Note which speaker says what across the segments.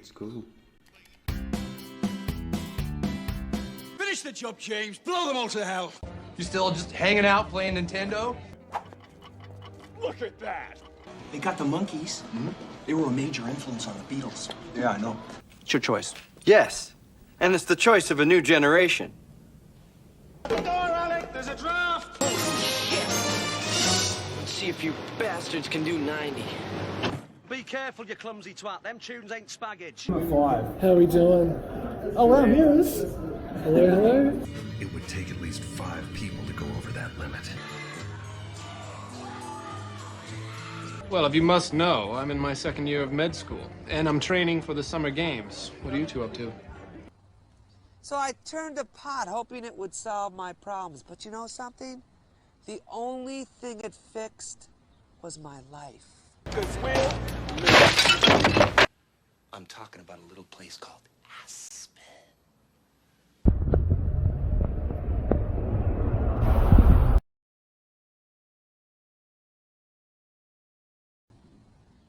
Speaker 1: It's cool.
Speaker 2: Finish the job, James. Blow them all to hell.
Speaker 3: You still just hanging out playing Nintendo?
Speaker 2: Look at that.
Speaker 4: They got the Monkees. Mm-hmm. They were a major influence on the Beatles.
Speaker 3: Yeah, I know. It's your choice.
Speaker 5: Yes, and it's the choice of a new generation.
Speaker 2: Door, Alec. There's a draft.
Speaker 5: Let's see if you bastards can do 90.
Speaker 6: Be careful, you clumsy twat. Them tunes ain't spaggage.
Speaker 7: How are we doing? Oh, wow, here's. Hello, hello.
Speaker 8: It would take at least 5 people to go over that limit.
Speaker 9: Well, if you must know, I'm in my 2nd year of med school, and I'm training for the summer games. What are you two up to?
Speaker 10: So I turned to pot, hoping it would solve my problems. But you know something? The only thing it fixed was my life.
Speaker 4: I'm talking about a little place called Aspen.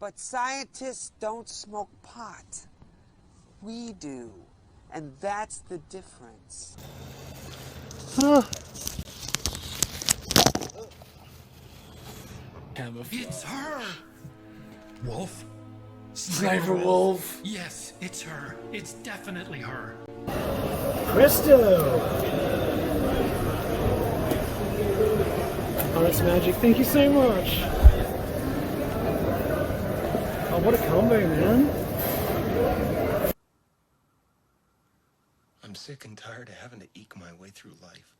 Speaker 10: But scientists don't smoke pot. We do. And that's the difference.
Speaker 11: It's her! Wolf?
Speaker 7: Sniper Wolf.
Speaker 11: Yes, it's her. It's definitely her.
Speaker 7: Presto! Oh, that's magic. Thank you so much. Oh, what a combo, man.
Speaker 4: I'm sick and tired of having to eke my way through life.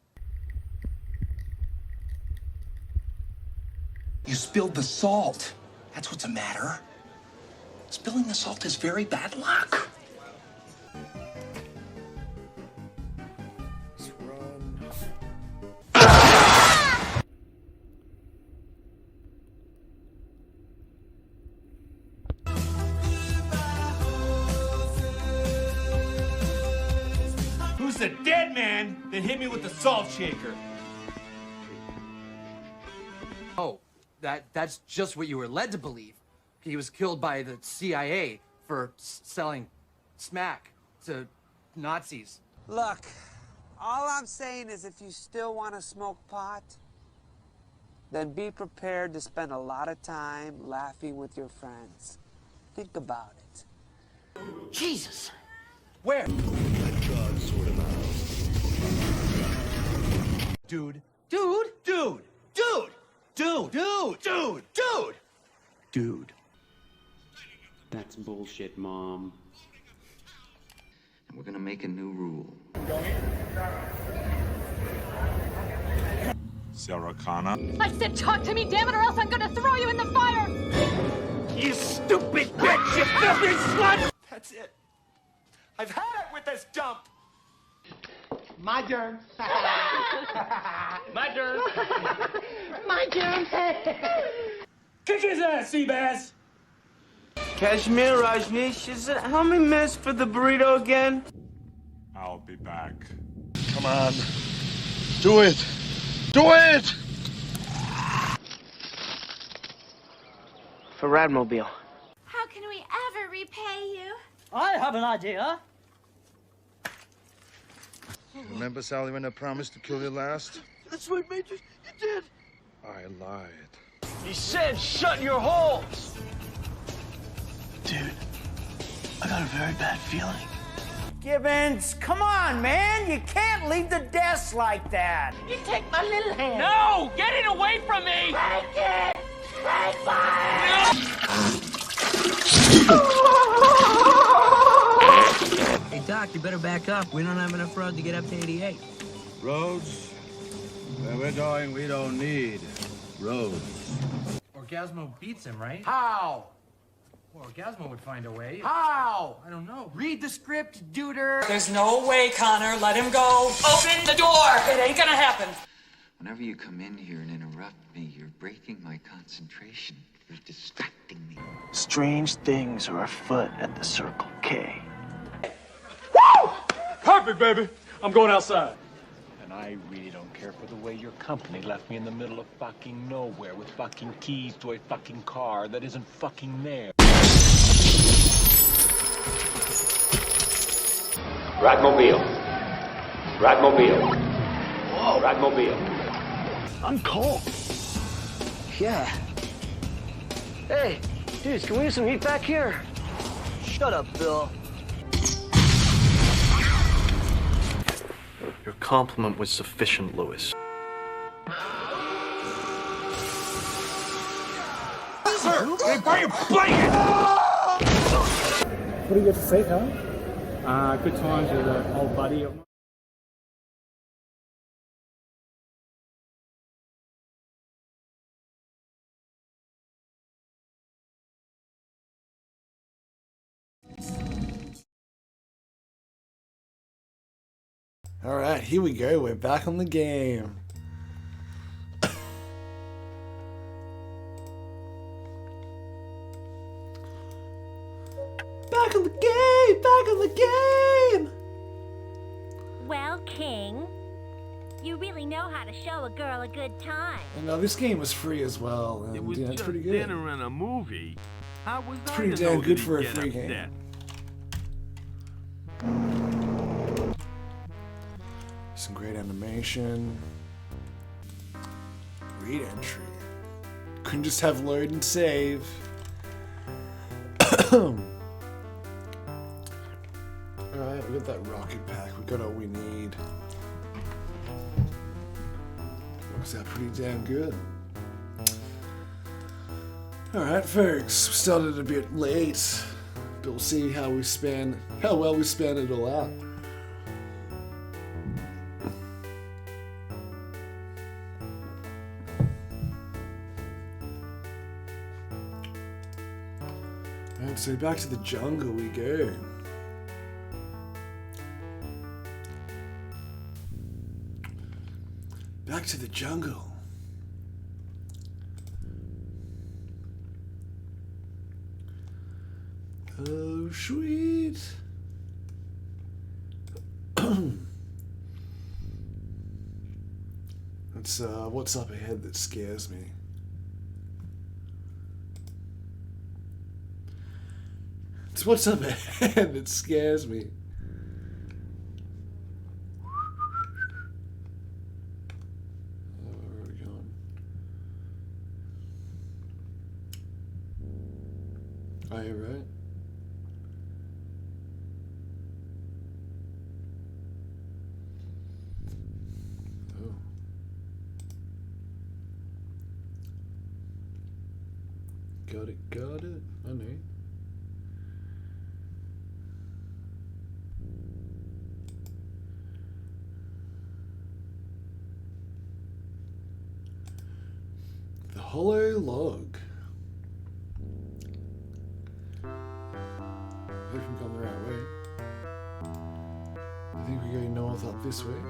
Speaker 4: You spilled the salt. That's what's the matter. Spilling the salt is very bad luck.
Speaker 7: Let's run.
Speaker 2: Who's the dead man that hit me with the salt shaker?
Speaker 3: Oh, that's just what you were led to believe. He was killed by the CIA for selling smack to Nazis.
Speaker 10: Look, all I'm saying is if you still want to smoke pot, then be prepared to spend a lot of time laughing with your friends. Think about it.
Speaker 3: Jesus! Where?
Speaker 2: Dude.
Speaker 3: Dude?
Speaker 2: Dude. Dude. Dude. Dude. Dude. Dude. Dude.
Speaker 1: That's bullshit, Mom.
Speaker 5: And we're gonna make a new rule.
Speaker 8: Sarah Connor.
Speaker 12: I said talk to me, damn it, or else I'm gonna throw you in the fire!
Speaker 2: You stupid bitch, you filthy slut! That's it. I've had it with this dump.
Speaker 6: My turn.
Speaker 2: My turn.
Speaker 12: My turn!
Speaker 2: Kick his ass, Seabass.
Speaker 5: Kashmir, Rajneesh, how many minutes for the burrito again?
Speaker 8: I'll be back.
Speaker 6: Come on. Do it. Do it!
Speaker 5: For Radmobile.
Speaker 12: How can we ever repay you?
Speaker 6: I have an idea. Remember, Sally, when I promised to kill you last?
Speaker 5: That's right, Major. You did.
Speaker 6: I lied.
Speaker 5: He said shut your holes.
Speaker 4: Dude, I got a very bad feeling.
Speaker 6: Gibbons, come on, man. You can't leave the desk like that.
Speaker 12: You take my little hand.
Speaker 2: No! Get it away from me!
Speaker 12: Take it! Take mine!
Speaker 5: Hey, Doc, you better back up. We don't have enough road to get up to 88.
Speaker 6: Roads? Where we're going, we don't need roads.
Speaker 3: Orgasmo beats him, right?
Speaker 6: How?
Speaker 3: Well, Orgasmo would find a way.
Speaker 6: How?
Speaker 3: I don't know. Read the script, duder.
Speaker 13: There's no way, Connor. Let him go. Open the door. It ain't gonna happen.
Speaker 5: Whenever you come in here and interrupt me, you're breaking my concentration. You're distracting me.
Speaker 4: Strange things are afoot at the Circle K.
Speaker 2: Woo! Perfect, baby. I'm going outside.
Speaker 14: And I really don't care for the way your company left me in the middle of fucking nowhere with fucking keys to a fucking car that isn't fucking there.
Speaker 2: Ratmobile. Ratmobile. Whoa. Ratmobile.
Speaker 10: I'm cold. Yeah. Hey, dudes, can we use some heat back here? Shut up, Bill.
Speaker 15: Your compliment was sufficient, Lewis.
Speaker 7: What do you got to say, Carl?
Speaker 16: Good times with an old buddy of mine.
Speaker 7: Alright, here we go. We're back on the game. Back on the game! Back on the game!
Speaker 17: Well, King, you really know how to show a girl a good time.
Speaker 7: And now this game was free as well, and
Speaker 18: It was
Speaker 7: it's
Speaker 18: just
Speaker 7: pretty good.
Speaker 18: dinner and a movie. How was
Speaker 7: It's
Speaker 18: I
Speaker 7: pretty
Speaker 18: to
Speaker 7: damn
Speaker 18: know
Speaker 7: good
Speaker 18: that
Speaker 7: for a
Speaker 18: he'd get
Speaker 7: free
Speaker 18: upset?
Speaker 7: game. Some great animation. Read entry. Couldn't just have load and save. Alright, we got that rocket pack. We got all we need. Works out pretty damn good. Alright, folks. We started a bit late, but we'll see how well we span it all out. Alright, so back to the jungle we go. Back to the jungle. Oh, sweet. It's what's up ahead that scares me. It's what's up ahead that scares me. Where are we going? Oh, you're right. Oh. Got it. I know. The hollow log. I think we've gone the right way. I think we're going north up this way.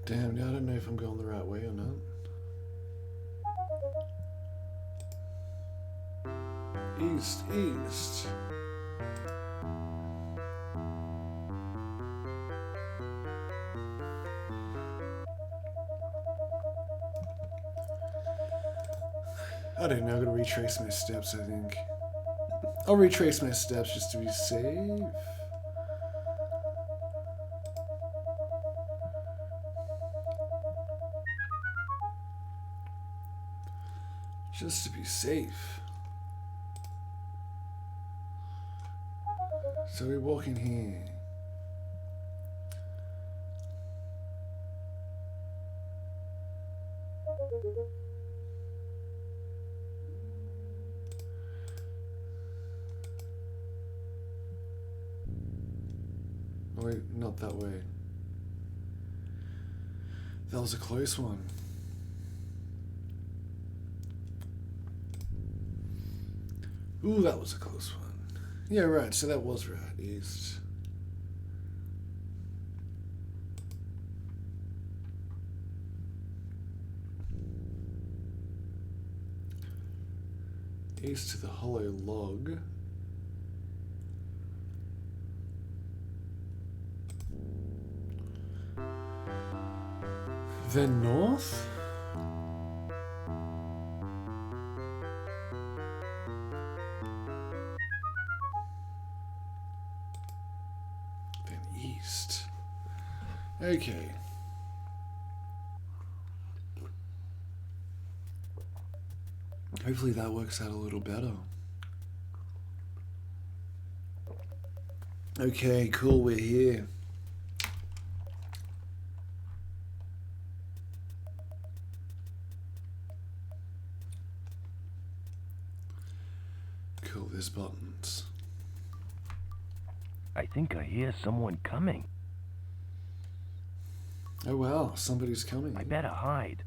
Speaker 7: Damn, now I don't know if I'm going the right way or not. East. I don't know, I gotta retrace my steps, I think. I'll retrace my steps just to be safe. Just to be safe. So we walk in here. Oh wait, not that way. That was a close one. Ooh, that was a close one. Yeah, right, so that was right, east. East to the hollow log. Then north? Then east. Okay. Hopefully that works out a little better. Okay, cool, we're here. Cool, there's buttons.
Speaker 18: I think I hear someone coming.
Speaker 7: Oh wow, somebody's coming.
Speaker 18: I better hide.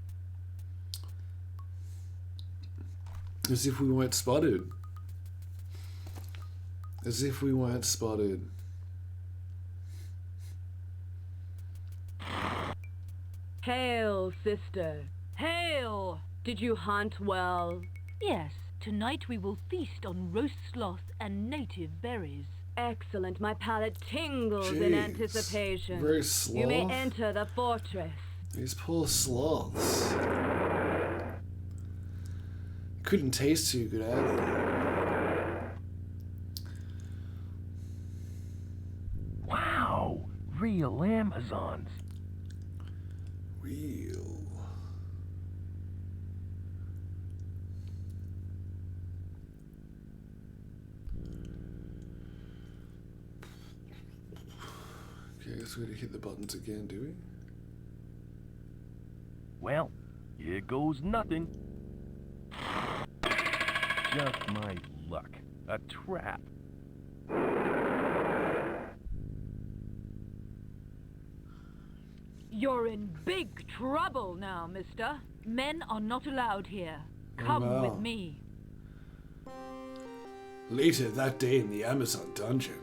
Speaker 7: As if we weren't spotted. As if we weren't spotted.
Speaker 19: Hail, sister. Hail! Did you hunt well?
Speaker 20: Yes, tonight we will feast on roast sloth and native berries.
Speaker 19: Excellent. My palate tingles in
Speaker 7: Jeez.
Speaker 19: anticipation.
Speaker 7: Very sloth.
Speaker 19: You may enter the fortress.
Speaker 7: These poor sloths. Couldn't taste too good, had they?
Speaker 18: Wow, real Amazons.
Speaker 7: Real. Okay, I guess we gotta hit the buttons again, do we?
Speaker 18: Well, here goes nothing. Just my luck. A trap.
Speaker 20: You're in big trouble now, mister. Men are not allowed here. Come
Speaker 7: wow.
Speaker 20: with me.
Speaker 7: Later that day in the Amazon dungeon.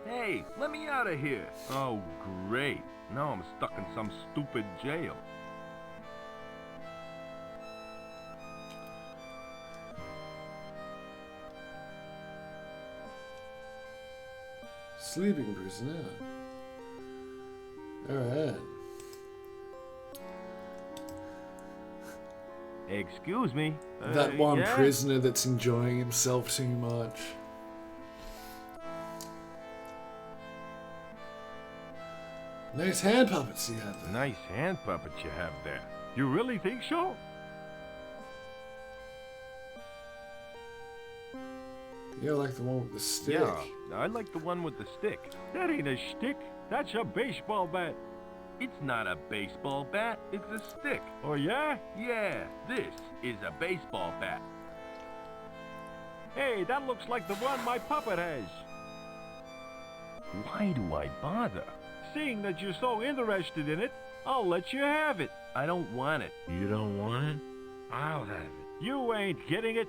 Speaker 18: Hey, let me out of here. Oh, great. Now I'm stuck in some stupid jail.
Speaker 7: Sleeping prisoner. Alright.
Speaker 18: Excuse me.
Speaker 7: That one
Speaker 18: yeah?
Speaker 7: prisoner that's enjoying himself too much. Nice hand puppets you have there.
Speaker 18: Nice hand puppet you have there. You really think so?
Speaker 7: You like the one with the stick.
Speaker 18: Yeah, I like the one with the stick. That ain't a stick. That's a baseball bat. It's not a baseball bat. It's a stick. Oh, yeah? Yeah, this is a baseball bat. Hey, that looks like the one my puppet has. Why do I bother? Seeing that you're so interested in it, I'll let you have it. I don't want it. You don't want it? I'll have it. You ain't getting it.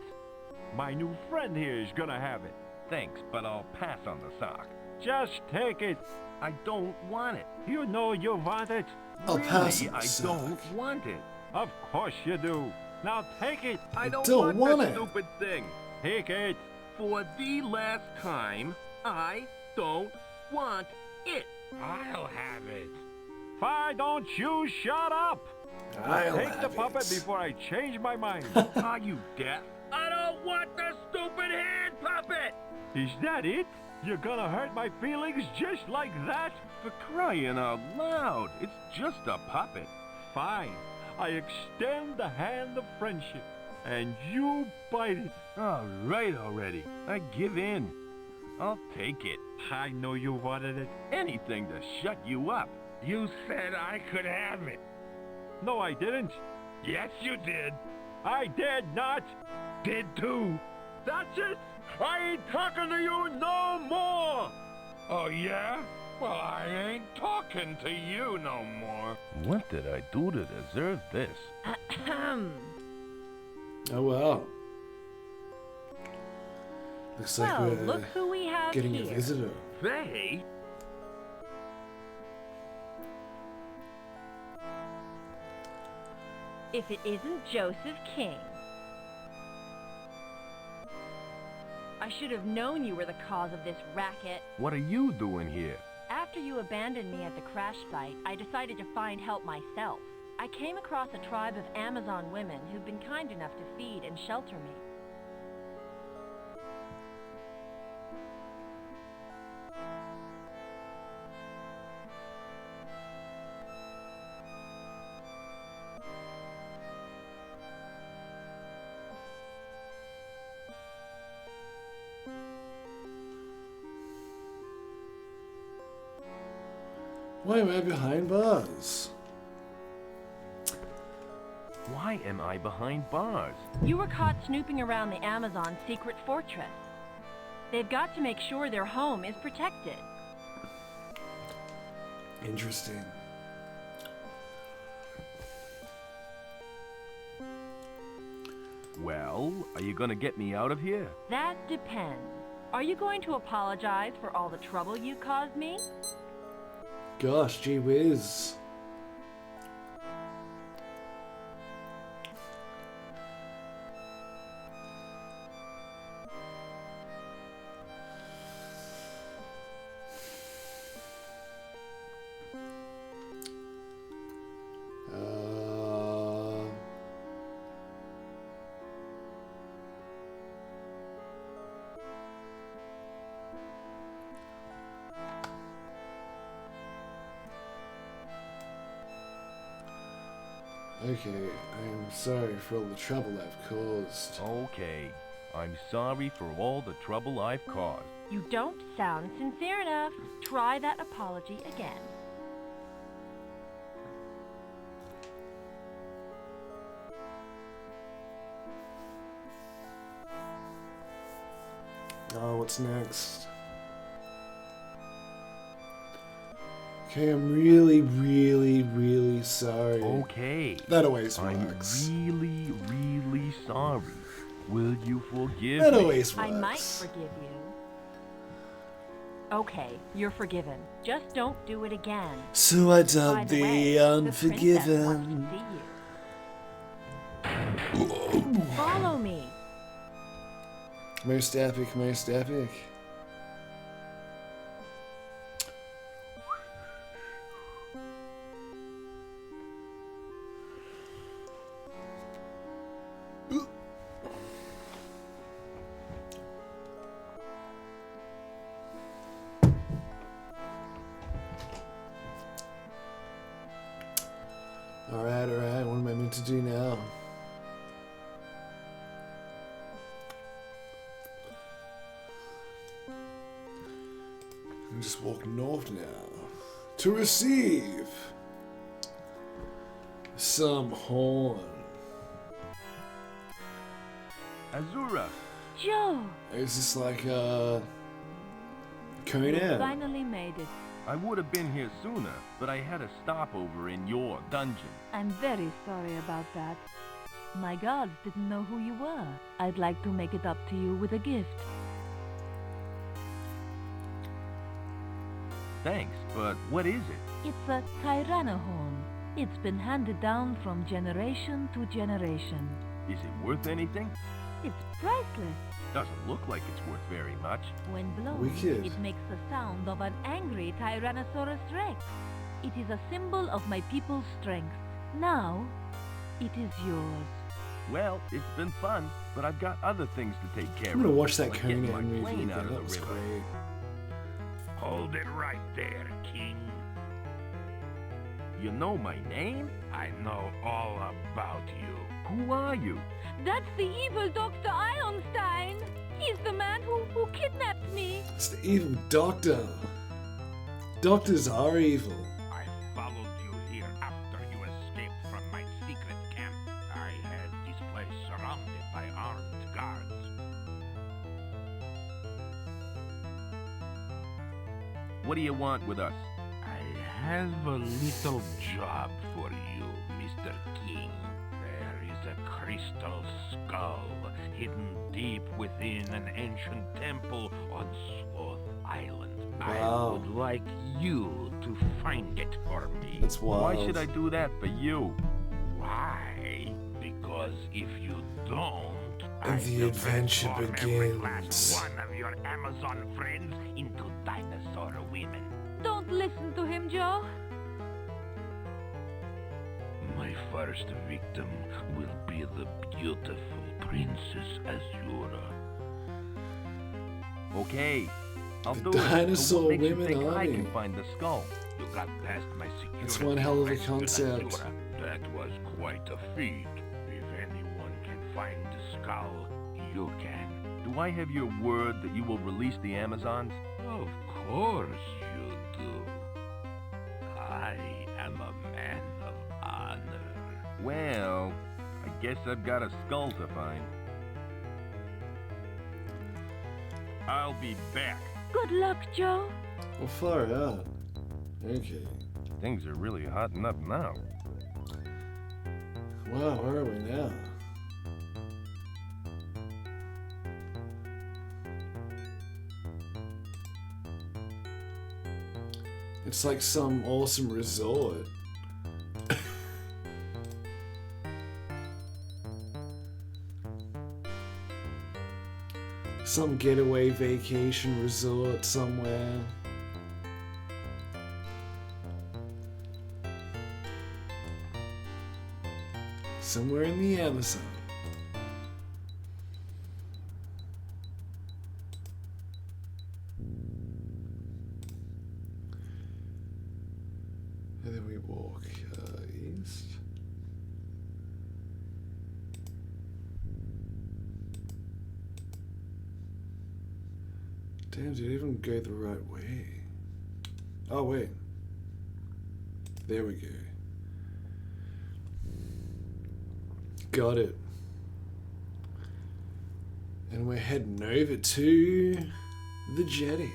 Speaker 18: My new friend here is gonna have it. Thanks, but I'll pass on the sock. Just take it. I don't want it. You know you want it.
Speaker 7: I'll pass on the
Speaker 18: I
Speaker 7: sock.
Speaker 18: don't want it. Of course you do. Now take it. I don't
Speaker 7: don't
Speaker 18: want
Speaker 7: want
Speaker 18: that
Speaker 7: it.
Speaker 18: stupid thing. Take it. For the last time, I don't want it. I'll have it. Why don't you shut up?
Speaker 7: I'll
Speaker 18: Take the
Speaker 7: have
Speaker 18: puppet
Speaker 7: it.
Speaker 18: before I change my mind. Are you deaf? I don't want the stupid hand puppet! Is that it? You're gonna hurt my feelings just like that? For crying out loud, it's just a puppet. Fine, I extend the hand of friendship, and you bite it. All right already, I give in. I'll take it. I know you wanted it. Anything to shut you up. You said I could have it. No, I didn't. Yes, you did. I did not. Did too. That's it. I ain't talking to you no more. Oh, yeah? Well, I ain't talking to you no more. What did I do to deserve this?
Speaker 7: Oh wow. Looks like
Speaker 20: Well,
Speaker 7: we're
Speaker 20: look who we have
Speaker 7: getting
Speaker 20: here.
Speaker 7: a visitor.
Speaker 18: They?
Speaker 17: if it isn't Joseph King. I should have known you were the cause of this racket.
Speaker 18: What are you doing here?
Speaker 17: After you abandoned me at the crash site, I decided to find help myself. I came across a tribe of Amazon women who'd been kind enough to feed and shelter me.
Speaker 7: Why am I behind bars?
Speaker 18: Why am I behind bars?
Speaker 17: You were caught snooping around the Amazon secret fortress. They've got to make sure their home is protected.
Speaker 7: Interesting.
Speaker 18: Well, are you gonna get me out of here?
Speaker 17: That depends. Are you going to apologize for all the trouble you caused me?
Speaker 7: Gosh, gee whiz. Okay, I'm sorry for all the trouble I've caused.
Speaker 18: Okay, I'm sorry for all the trouble I've caused.
Speaker 17: You don't sound sincere enough. Try that apology again.
Speaker 7: Oh, what's next? Okay, I'm really, really, really sorry.
Speaker 18: Okay.
Speaker 7: That always
Speaker 18: I'm
Speaker 7: works.
Speaker 18: really, really sorry. Will you forgive
Speaker 7: That
Speaker 18: me?
Speaker 7: always works.
Speaker 17: I might forgive you. Okay, you're forgiven. Just don't do it again.
Speaker 7: So I
Speaker 17: By
Speaker 7: dubbed
Speaker 17: the way,
Speaker 7: the
Speaker 17: the princess wants
Speaker 7: Unforgiven.
Speaker 17: to see you. Follow me.
Speaker 7: Most epic, most epic. Alright, what am I meant to do now? I'm just walking north now. To receive some horn.
Speaker 18: Azura.
Speaker 17: Joe!
Speaker 7: Is this like,
Speaker 19: You
Speaker 7: Conan?
Speaker 19: finally made it.
Speaker 18: I would have been here sooner, but I had a stopover in your dungeon.
Speaker 19: I'm very sorry about that. My guards didn't know who you were. I'd like to make it up to you with a gift.
Speaker 18: Thanks, but what is it?
Speaker 19: It's a Tyrannahorn. It's been handed down from generation to generation.
Speaker 18: Is it worth anything?
Speaker 19: It's priceless.
Speaker 18: Doesn't look like it's worth very much.
Speaker 19: When blown,
Speaker 7: Wicked.
Speaker 19: it makes the sound of an angry Tyrannosaurus Rex. It is a symbol of my people's strength. Now, it is yours.
Speaker 18: Well, it's been fun, but I've got other things to take care of.
Speaker 7: I'm gonna watch that
Speaker 18: like getting
Speaker 7: Conan
Speaker 18: my
Speaker 7: movie
Speaker 18: plane
Speaker 7: again.
Speaker 18: out of
Speaker 7: That
Speaker 18: the
Speaker 7: was
Speaker 18: river.
Speaker 7: great.
Speaker 18: Hold it right there, King. You know my name? I know all about you. Who are you?
Speaker 19: That's the evil Dr. Ironstein. He's the man who kidnapped me.
Speaker 7: It's the evil doctor. Doctors are evil.
Speaker 18: I followed you here after you escaped from my secret camp. I had this place surrounded by armed guards. What do you want with us? I have a little job for you, Mr. King. There is a crystal skull hidden deep within an ancient temple on Sloth Island. I
Speaker 7: Wow.
Speaker 18: would like you to find it for me.
Speaker 7: That's
Speaker 18: Why
Speaker 7: wild.
Speaker 18: should I do that for you? Why? Because if you don't,
Speaker 7: And the adventure
Speaker 18: every last
Speaker 7: begins.
Speaker 18: one of your Amazon friends into dinosaur women.
Speaker 20: Don't listen to him, Joe.
Speaker 18: My first victim will be the beautiful Princess Azura. Okay, I'll
Speaker 7: The
Speaker 18: do it. But
Speaker 7: dinosaur
Speaker 18: what makes you
Speaker 7: women
Speaker 18: think I
Speaker 7: army.
Speaker 18: can find the skull? You got past my security.
Speaker 7: That's one hell of a
Speaker 18: rescue
Speaker 7: concept.
Speaker 18: Azura. That was quite a feat. If anyone can find the skull, you can. Do I have your word that you will release the Amazons? Of course you do. I am a man of honor. Well, I guess I've got a skull to find. I'll be back.
Speaker 20: Good luck, Joe.
Speaker 7: Well, far out. Okay.
Speaker 18: Things are really hotting up now.
Speaker 7: Wow, where are we now? It's like some awesome resort. Some getaway vacation resort somewhere. Somewhere in the Amazon. And then we walk east. Damn, did it even go the right way? Oh, wait. There we go. Got it. And we're heading over to the jetty.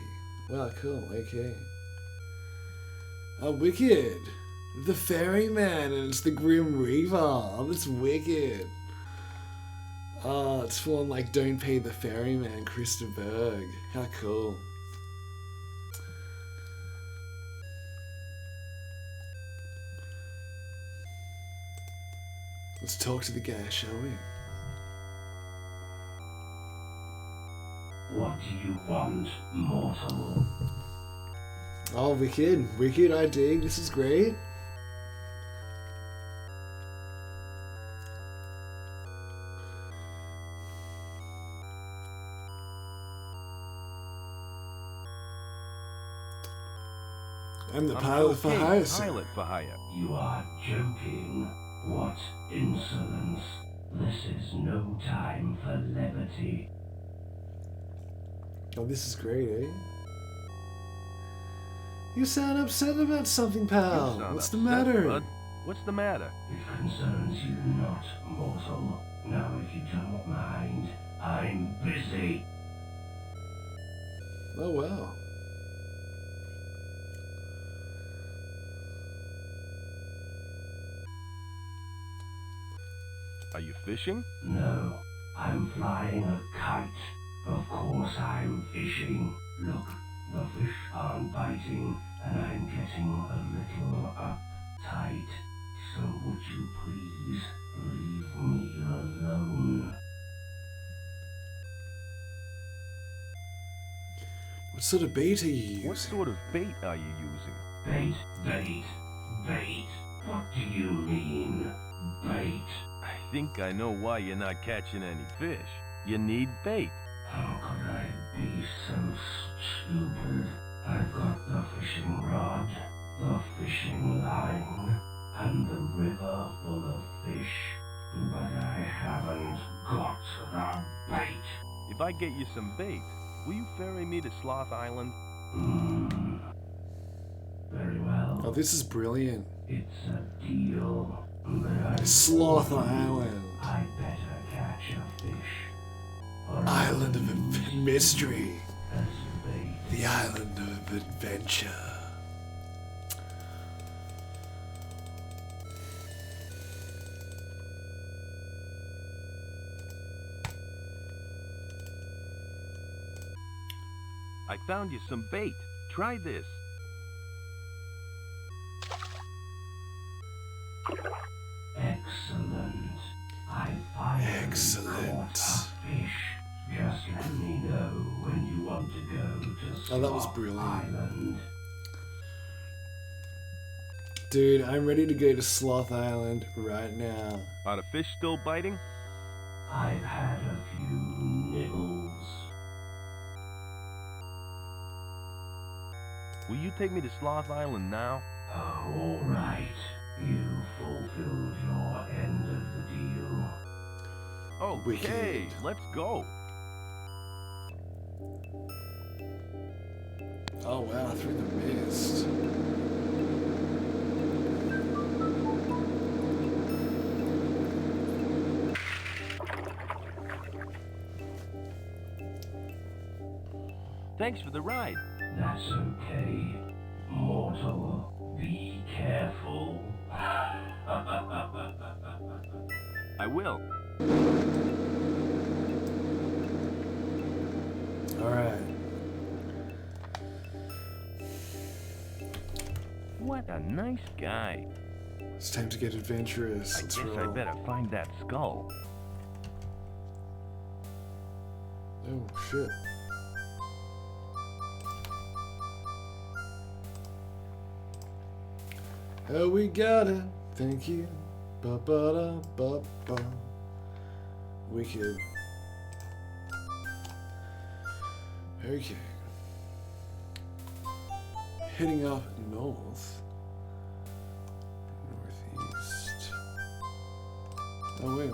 Speaker 7: Wow, cool, okay. Oh, wicked! The ferryman, and it's the Grim Reaper. Oh, that's wicked. Oh, it's full on like Don't Pay the Ferryman, Krista Berg. How cool. Let's talk to the guy, shall we?
Speaker 21: What do you want, mortal?
Speaker 7: Oh, wicked. Wicked, I dig. This is great. I'm the pilot for hire, sir.
Speaker 18: Pilot for hire.
Speaker 21: You are joking. What insolence. This is no time for levity.
Speaker 7: Oh, this is great, eh? You sound upset about something, pal. What's the matter?
Speaker 18: Bud. What's the matter?
Speaker 21: It concerns you not, mortal. Now, if you don't mind, I'm busy.
Speaker 7: Oh, wow.
Speaker 18: Are you fishing?
Speaker 21: No, I'm flying a kite. Of course I'm fishing. Look, the fish aren't biting, and I'm getting a little uptight. So would you please leave me alone?
Speaker 7: What sort of bait are you using?
Speaker 18: What sort of bait are you using?
Speaker 21: Bait. What do you mean, bait?
Speaker 18: I think I know why you're not catching any fish. You need bait.
Speaker 21: How could I be so stupid? I've got the fishing rod, the fishing line, and the river full of fish, but I haven't got the bait.
Speaker 18: If I get you some bait, will you ferry me to Sloth Island?
Speaker 21: Very well.
Speaker 7: Oh, this is brilliant.
Speaker 21: It's a deal. But
Speaker 7: Sloth Island.
Speaker 21: I better catch a fish.
Speaker 7: Island of mystery. The island of adventure.
Speaker 18: I found you some bait. Try this.
Speaker 7: Excellent.
Speaker 21: Fish, just let me know when you want to go to
Speaker 7: Oh, that was
Speaker 21: Sloth
Speaker 7: brilliant.
Speaker 21: Island.
Speaker 7: Dude, I'm ready to go to Sloth Island right now.
Speaker 18: Are the fish still biting?
Speaker 21: I've had a few nibbles.
Speaker 18: Will you take me to Sloth Island now?
Speaker 21: Oh, all right. You fulfilled your end of the deal.
Speaker 18: Okay, let's go.
Speaker 7: Oh wow, through the mist.
Speaker 18: Thanks for the ride.
Speaker 21: That's okay. Mortal, be careful.
Speaker 18: I will.
Speaker 7: Alright.
Speaker 18: What a nice guy.
Speaker 7: It's time to get adventurous.
Speaker 18: I
Speaker 7: Let's
Speaker 18: guess I
Speaker 7: roll.
Speaker 18: better find that skull.
Speaker 7: Oh shit. Oh, we got it. Thank you. Ba ba da ba ba. Wicked. Okay. Heading up north. Northeast. Oh, wait.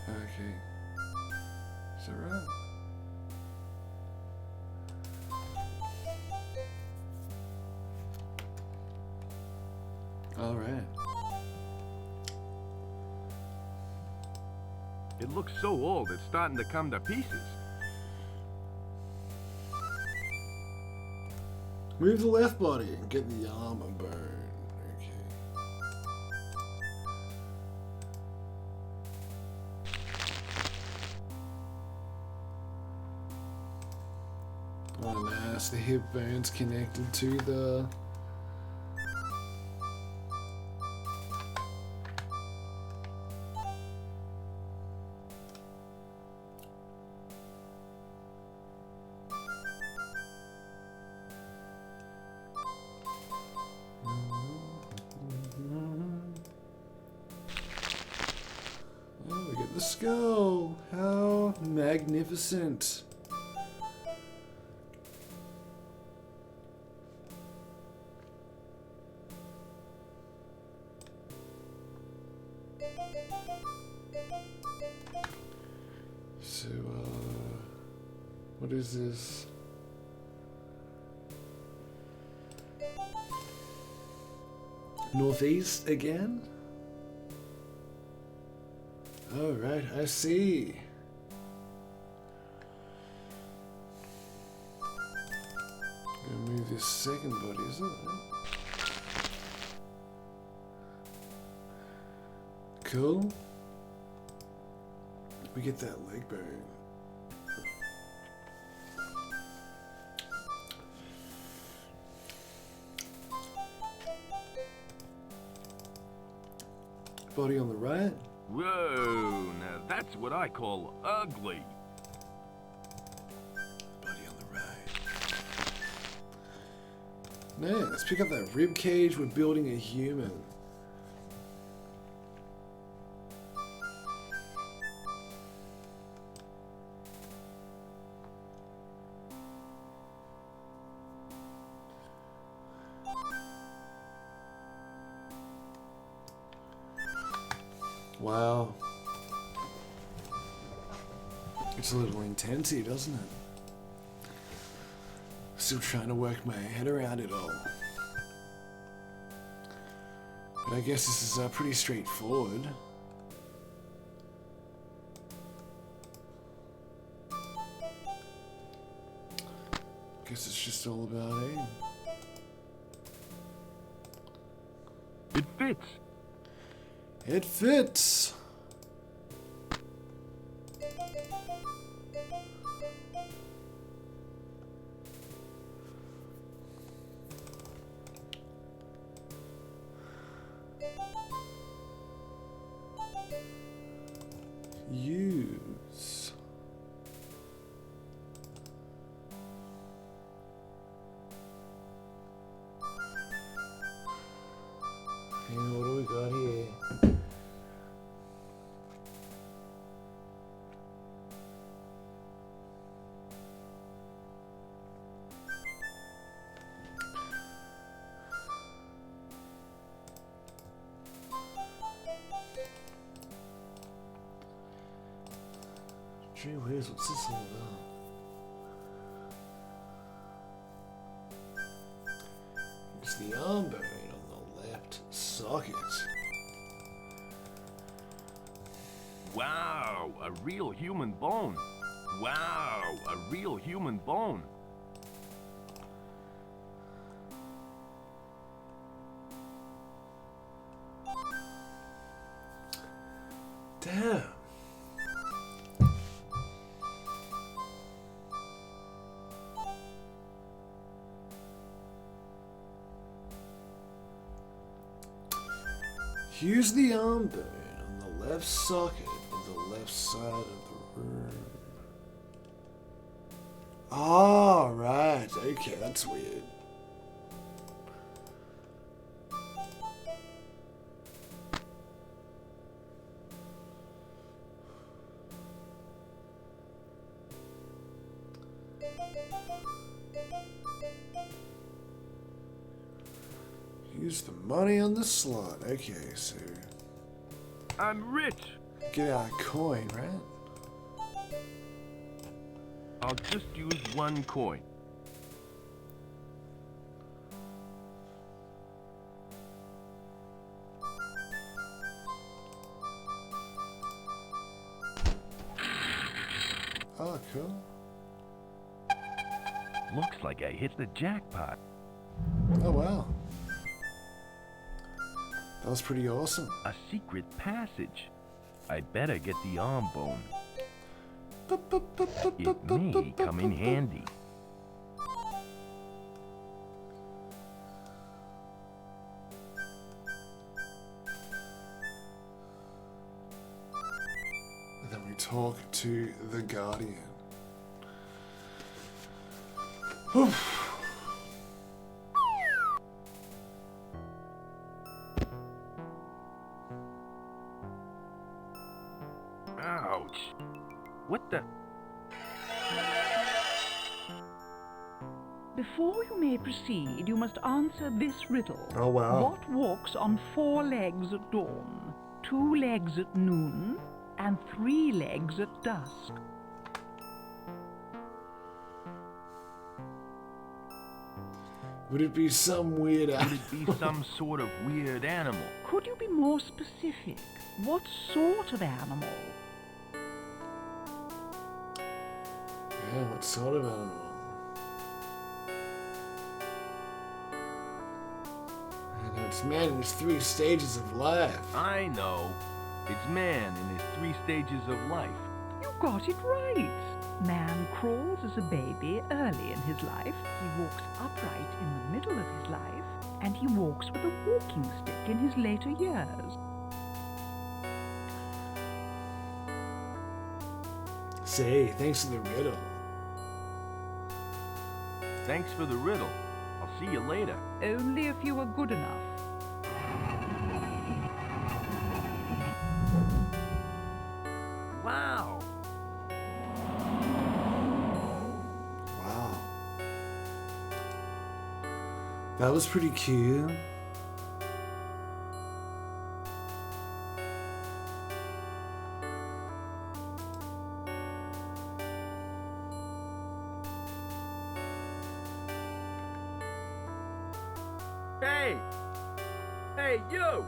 Speaker 7: Okay. Is that right? All right.
Speaker 18: It looks so old, it's starting to come to pieces.
Speaker 7: Move the left body and get the armor bone. Okay. Oh, nice. The hip bone's connected to the... Oh, we get the skull. How magnificent. So, what is this? Northeast again? Oh, right, I see. Gonna move this second body, isn't it? Cool. We get that leg bone. Body on the right.
Speaker 18: Whoa, now that's what I call ugly.
Speaker 7: Body on the right. Man, let's pick up that rib cage. We're building a human. Wow. It's a little intensey, doesn't it? Still trying to work my head around it all. But I guess this is pretty straightforward. Guess it's just all about aim.
Speaker 18: It fits.
Speaker 7: It fits. Gee whiz, what's this all about? It's the arm bone on the left socket.
Speaker 18: Wow, a real human bone. Wow, a real human bone.
Speaker 7: Damn. Use the arm bone on the left socket of the left side of the room. Oh, right. Okay, that's weird. Use the money on the slot. Okay, so
Speaker 18: I'm rich.
Speaker 7: get out a coin, right?
Speaker 18: I'll just use one coin.
Speaker 7: Oh, cool.
Speaker 18: Looks like I hit the jackpot.
Speaker 7: Oh, wow. That was pretty awesome.
Speaker 18: A secret passage. I better get the arm bone. It may come in handy.
Speaker 7: And then we talk to the Guardian. Oof.
Speaker 18: Ouch. What the?
Speaker 20: Before you may proceed, you must answer this riddle.
Speaker 7: Oh, wow.
Speaker 20: What walks on 4 legs at dawn, 2 legs at noon, and 3 legs at dusk?
Speaker 7: Would it be some weird
Speaker 18: Would it be some sort of weird animal?
Speaker 20: Could you be more specific? What sort of animal?
Speaker 7: Yeah, what sort of animal? I know it's man in his 3 stages of life.
Speaker 18: I know. It's man in his 3 stages of life.
Speaker 20: You got it right. Man crawls as a baby early in his life. He walks upright in the middle of his life. And he walks with a walking stick in his later years.
Speaker 7: Say, thanks for the riddle.
Speaker 18: Thanks for the riddle. I'll see you later.
Speaker 20: Only if you were good enough.
Speaker 18: Wow.
Speaker 7: Wow. That was pretty cute.
Speaker 18: Hey! Hey, you!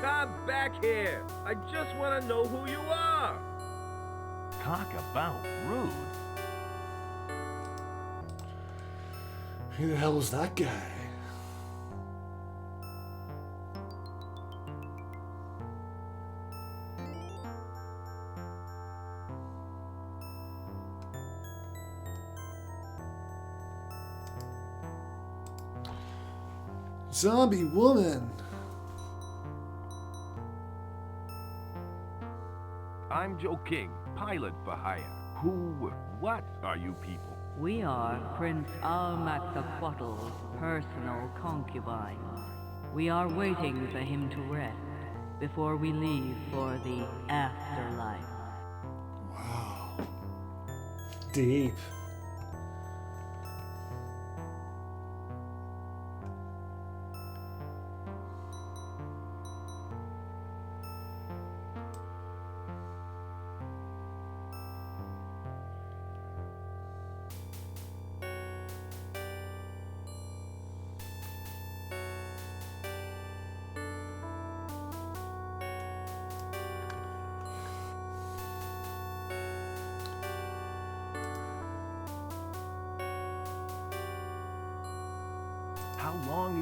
Speaker 18: Come back here! I just want to know who you are! Talk about rude.
Speaker 7: Who the hell was that guy? Zombie woman.
Speaker 18: I'm Joe King, pilot for hire. What are you people?
Speaker 19: We are Prince Almaxaquattle's personal concubines. We are waiting for him to rest before we leave for the afterlife.
Speaker 7: Wow. Deep.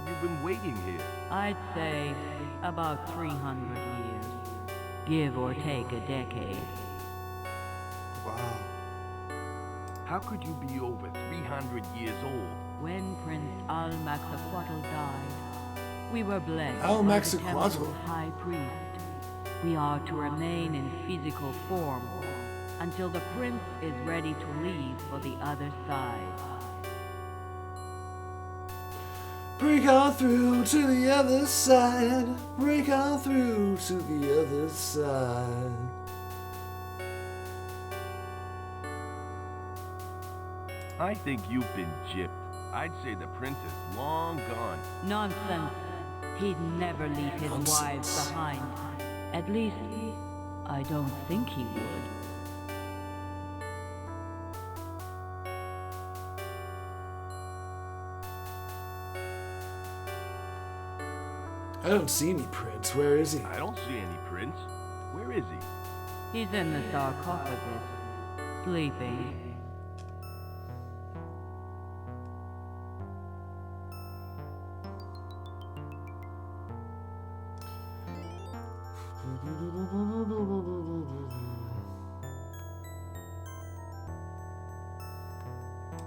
Speaker 18: have you been waiting here?
Speaker 19: I'd say about 300 years. Give or take a decade.
Speaker 18: Wow. How could you be over 300 years old?
Speaker 19: When Prince Al-Maxaquatl died, we were blessed by the
Speaker 7: Al-Maxaquatl?
Speaker 19: temple's high priest. We are to remain in physical form until the prince is ready to leave for the other side.
Speaker 7: Break on through to the other side. Break on through to the other side.
Speaker 18: I think you've been gypped. I'd say the prince is long gone.
Speaker 19: Nonsense. He'd never leave his wives behind. At least, I don't think he would.
Speaker 7: I don't see any prince. Where is he?
Speaker 18: I don't see any prince. Where is he?
Speaker 19: He's in the sarcophagus, sleeping.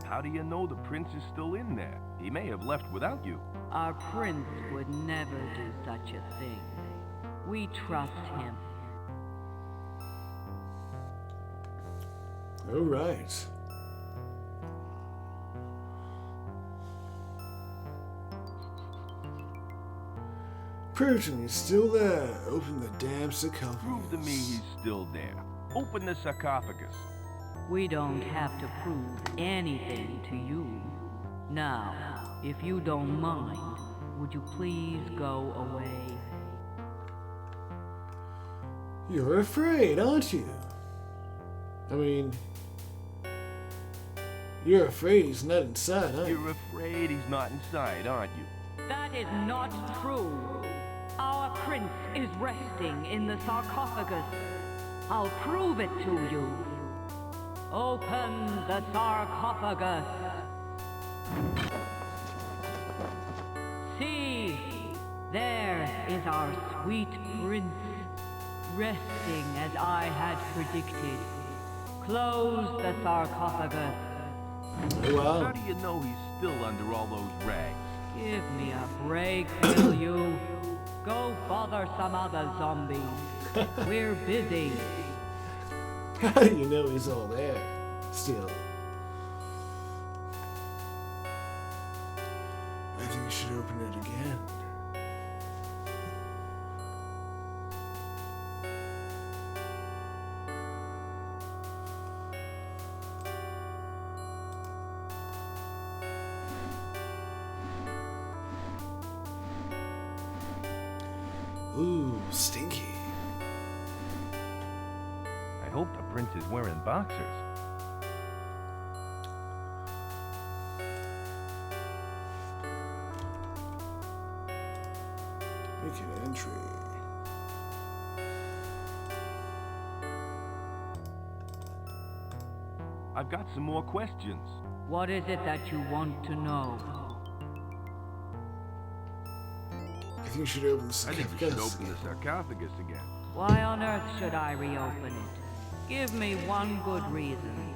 Speaker 18: How do you know the prince is still in there? He may have left without you.
Speaker 19: Our prince would never do such a thing. We trust him.
Speaker 7: All right. Prove to me he's still there. Open the damn sarcophagus.
Speaker 18: Prove to me he's still there. Open the sarcophagus.
Speaker 19: We don't have to prove anything to you. Now, if you don't mind, would you please go away?
Speaker 7: You're afraid, aren't you? I mean, you're afraid he's not inside, aren't you?
Speaker 18: You're afraid he's not inside, aren't you?
Speaker 19: That is not true. Our prince is resting in the sarcophagus. I'll prove it to you. Open the sarcophagus. See, there is our sweet prince, resting as I had predicted. Close the sarcophagus.
Speaker 7: Wow.
Speaker 18: How do you know he's still under all those rags?
Speaker 19: Give me a break, will you? Go bother some other zombies. We're busy.
Speaker 7: How do you know he's all there still? I think you should open it again. Ooh, stinky.
Speaker 18: I hope the prince is wearing boxers.
Speaker 7: Make an entry.
Speaker 18: I've got some more questions.
Speaker 19: What is it that you want to know?
Speaker 7: I think you should open the
Speaker 18: I think you should
Speaker 7: sarcophagus.
Speaker 18: open the sarcophagus again.
Speaker 19: Why on earth should I reopen it? Give me one good reason.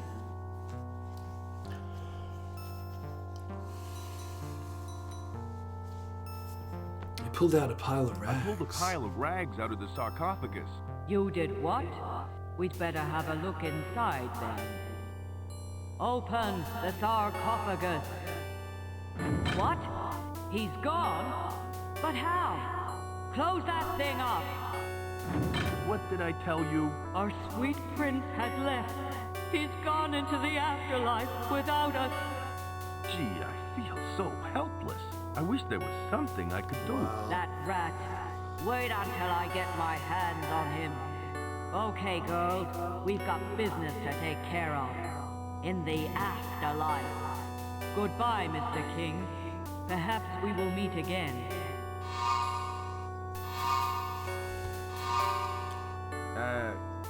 Speaker 7: I pulled out a pile of
Speaker 18: I
Speaker 7: rags.
Speaker 18: pulled a pile of rags out of the sarcophagus.
Speaker 19: You did what? We'd better have a look inside then. Open the sarcophagus. What? He's gone? But how? Close that thing up.
Speaker 18: What did I tell you?
Speaker 19: Our sweet prince has left. He's gone into the afterlife without us.
Speaker 18: Gee, I feel so helpless. I wish there was something I could do.
Speaker 19: That rat. Wait until I get my hands on him. Okay, girls, we've got business to take care of. In the afterlife. Goodbye, Mr. King. Perhaps we will meet again.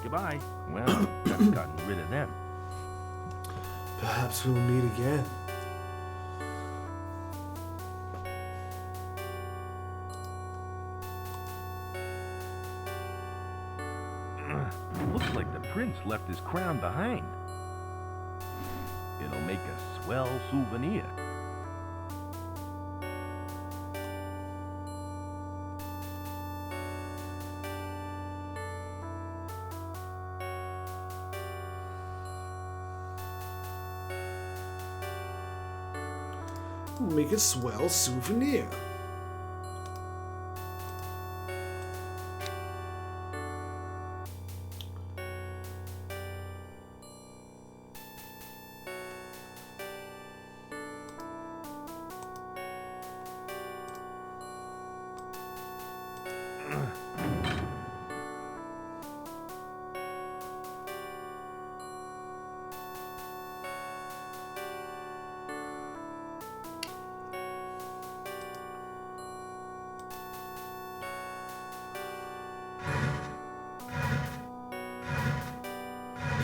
Speaker 18: Goodbye. Well, I've gotten rid of them.
Speaker 7: Perhaps we'll meet again.
Speaker 18: Looks like the prince left his crown behind. It'll make a swell souvenir.
Speaker 7: Make a swell souvenir.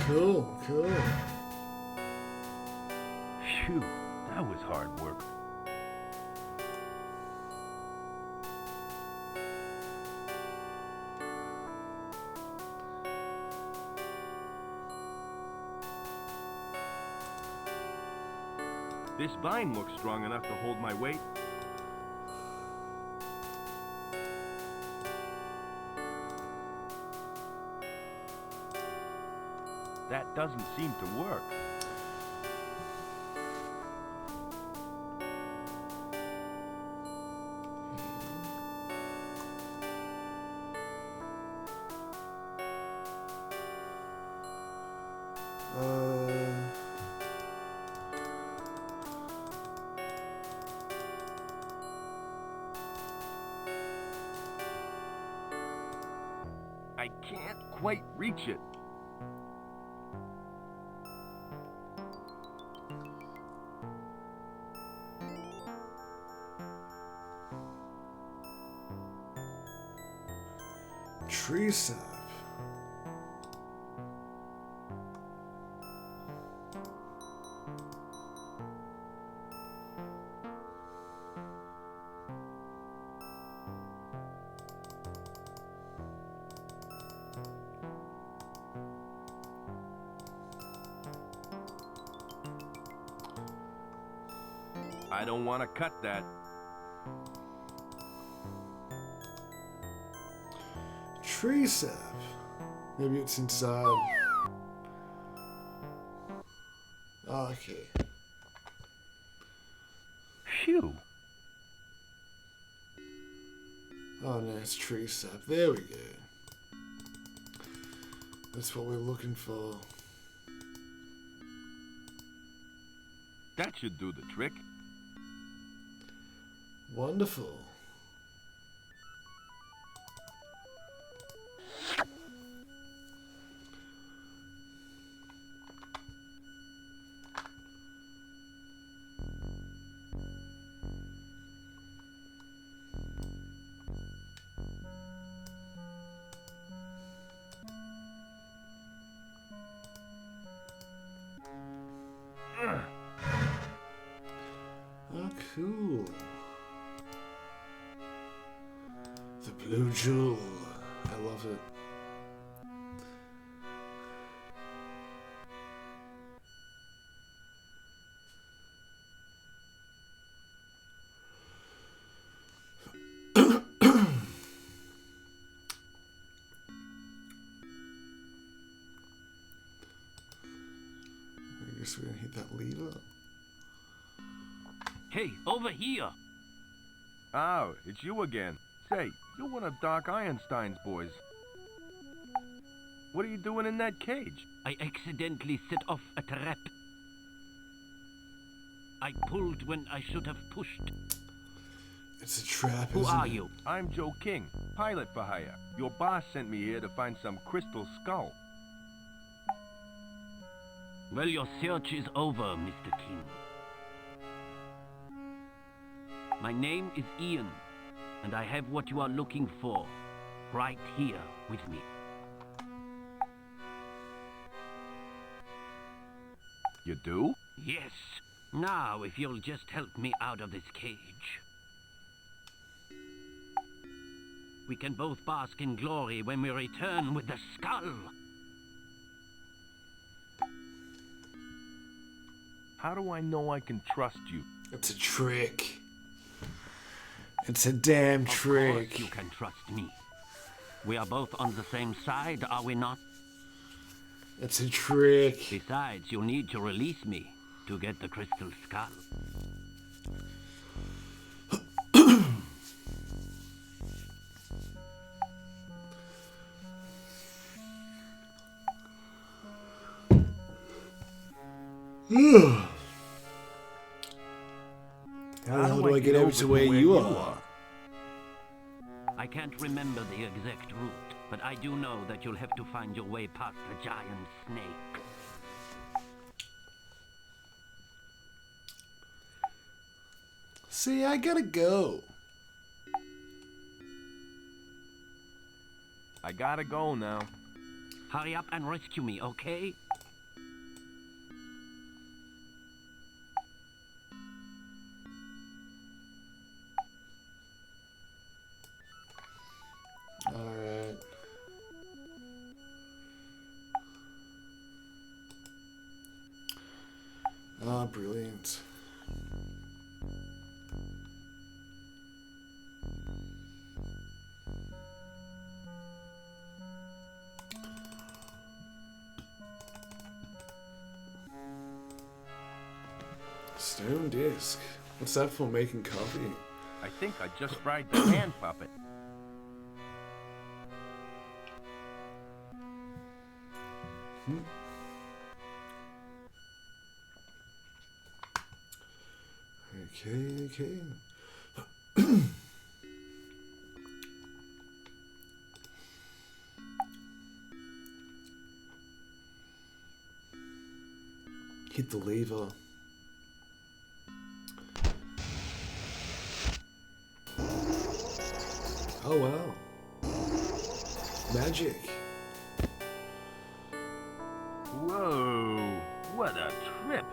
Speaker 7: Cool, cool.
Speaker 18: Phew, that was hard work. This vine looks strong enough to hold my weight. That doesn't seem to work. I can't quite reach it.
Speaker 7: Tree sap.
Speaker 18: I don't want to cut that.
Speaker 7: Tree sap. Maybe it's inside. Oh, okay.
Speaker 18: Phew.
Speaker 7: Oh, nice tree sap. There we go. That's what we're looking for.
Speaker 18: That should do the trick.
Speaker 7: Wonderful. Oh, cool. The blue jewel. I love it. I guess we're gonna hit that lever.
Speaker 18: Hey, over here! Oh, it's you again. Say, you're one of Doc Einstein's boys. What are you doing in that cage?
Speaker 9: I accidentally set off a trap. I pulled when I should have pushed.
Speaker 7: It's a trap,
Speaker 9: Who
Speaker 7: isn't
Speaker 9: are
Speaker 7: it?
Speaker 9: you?
Speaker 18: I'm Joe King, pilot for hire. Your boss sent me here to find some crystal skull.
Speaker 9: Well, your search is over, Mr. King. My name is Ian, and I have what you are looking for, right here with me.
Speaker 18: You do?
Speaker 9: Yes. Now, if you'll just help me out of this cage. We can both bask in glory when we return with the skull.
Speaker 18: How do I know I can trust you?
Speaker 7: It's a trick. It's a damn trick.
Speaker 9: Of course you can trust me. We are both on the same side, are we not?
Speaker 7: It's a trick.
Speaker 9: Besides, you'll need to release me to get the crystal skull.
Speaker 7: How the hell do I get over to where you are?
Speaker 9: I can't remember the exact route, but I do know that you'll have to find your way past the giant snake.
Speaker 7: See, I gotta go.
Speaker 18: I gotta go now.
Speaker 9: Hurry up and rescue me, okay?
Speaker 7: Alright. Ah, brilliant. Stone disc. What's that for? Making coffee?
Speaker 18: I think I just fried the hand puppet.
Speaker 7: Okay. Hit the lever. Oh wow. Magic.
Speaker 18: Whoa, what a trip.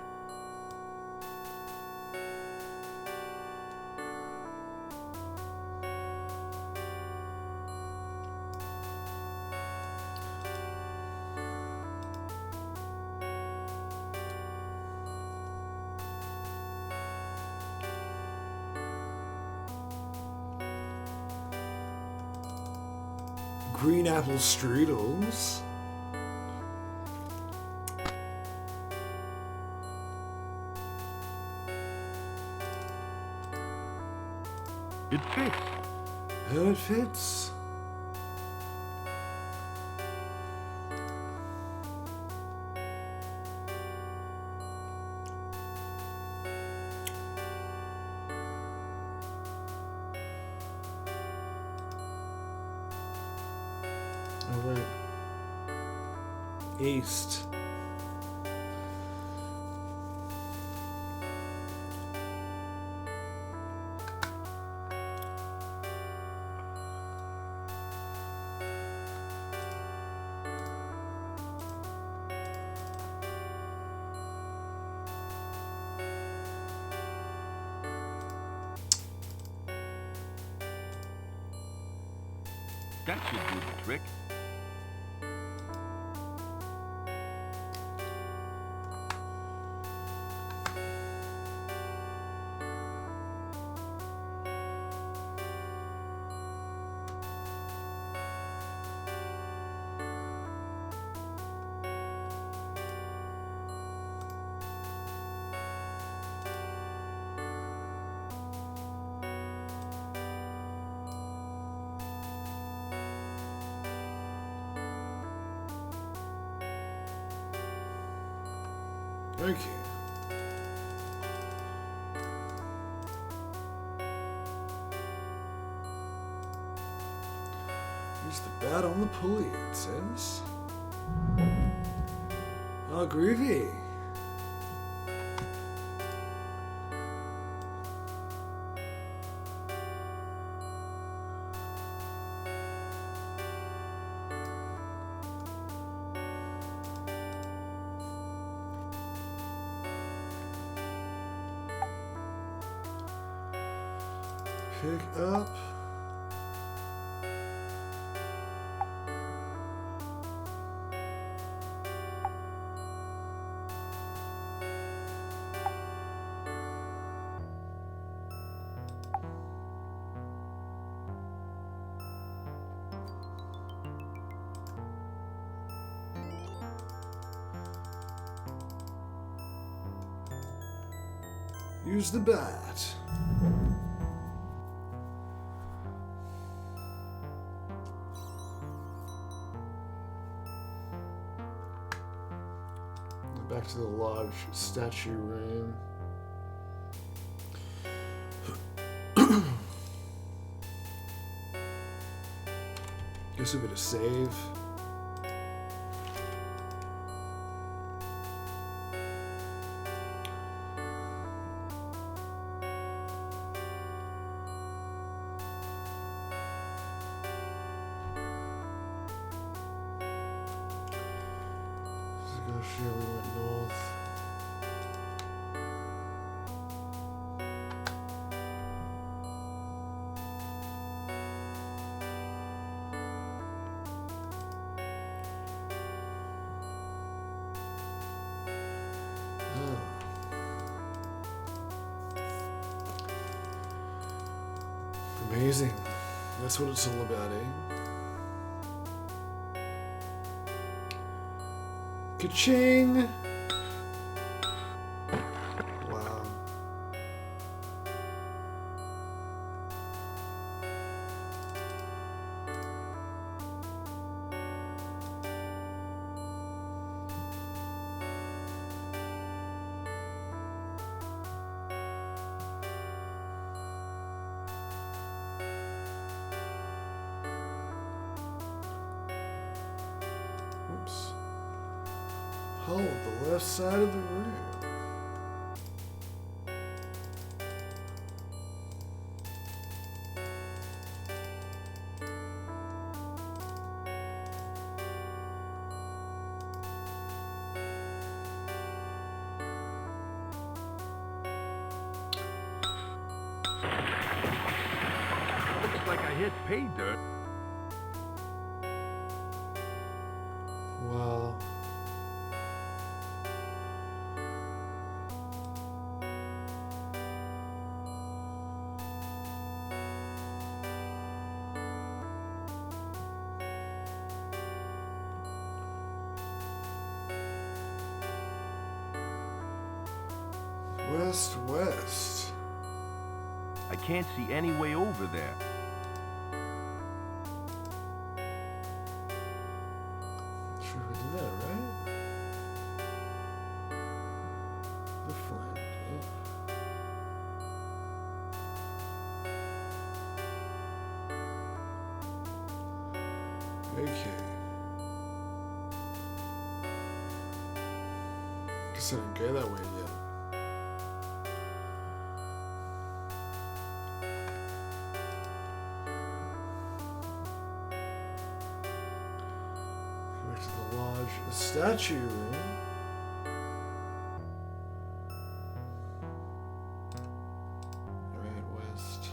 Speaker 7: Green apple strudels.
Speaker 18: It fits.
Speaker 7: Oh, it fits. I went east.
Speaker 18: That should do the trick.
Speaker 7: Okay. Here's the bat on the pulley, it says. Oh, groovy. Pick up. Use the bat. Back to the large statue room. Guess we better save. Sure, we went north. Amazing. That's what it's all about, eh? Ka-ching! Wow. Oops. Hold the left side of the room.
Speaker 18: Looks like I hit pay dirt.
Speaker 7: Wow. West.
Speaker 18: I can't see any way over there.
Speaker 7: Sure we did that, right? The front. Okay. Guess I didn't go that way yet. The statue room. Right, west.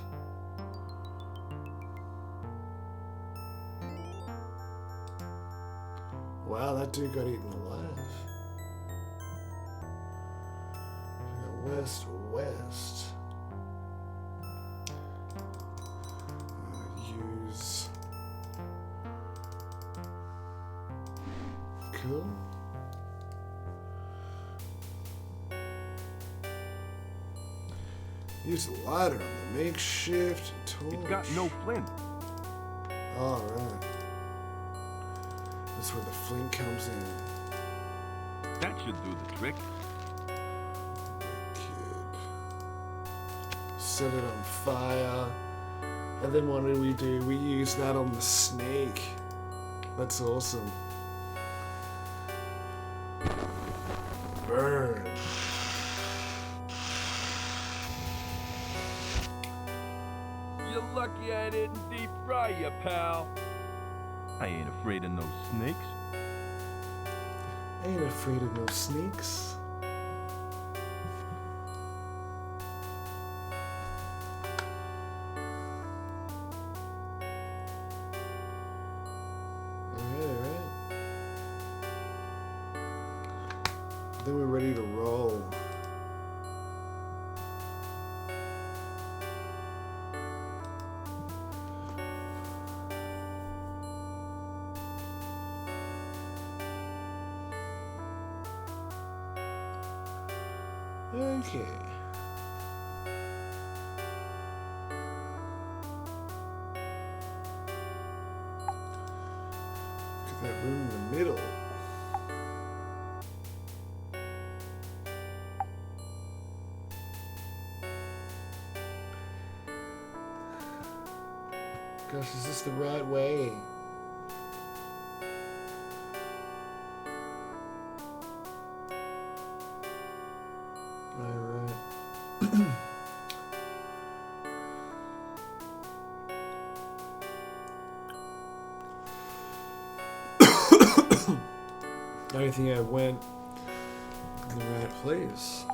Speaker 7: Wow, that dude got eaten alive. West. Use. Cool. Use the lighter on the makeshift torch.
Speaker 18: It's got no flint.
Speaker 7: Alright. That's where the flint comes in.
Speaker 18: That should do the trick.
Speaker 7: Set it on fire. And then what do? We use that on the snake. That's awesome. Burn.
Speaker 18: You're lucky I didn't deep fry you, pal. I ain't afraid of no snakes.
Speaker 7: I ain't afraid of no snakes. Then we're ready to roll. Okay. gosh, is this the right way? Alright. I don't think I went in the right place.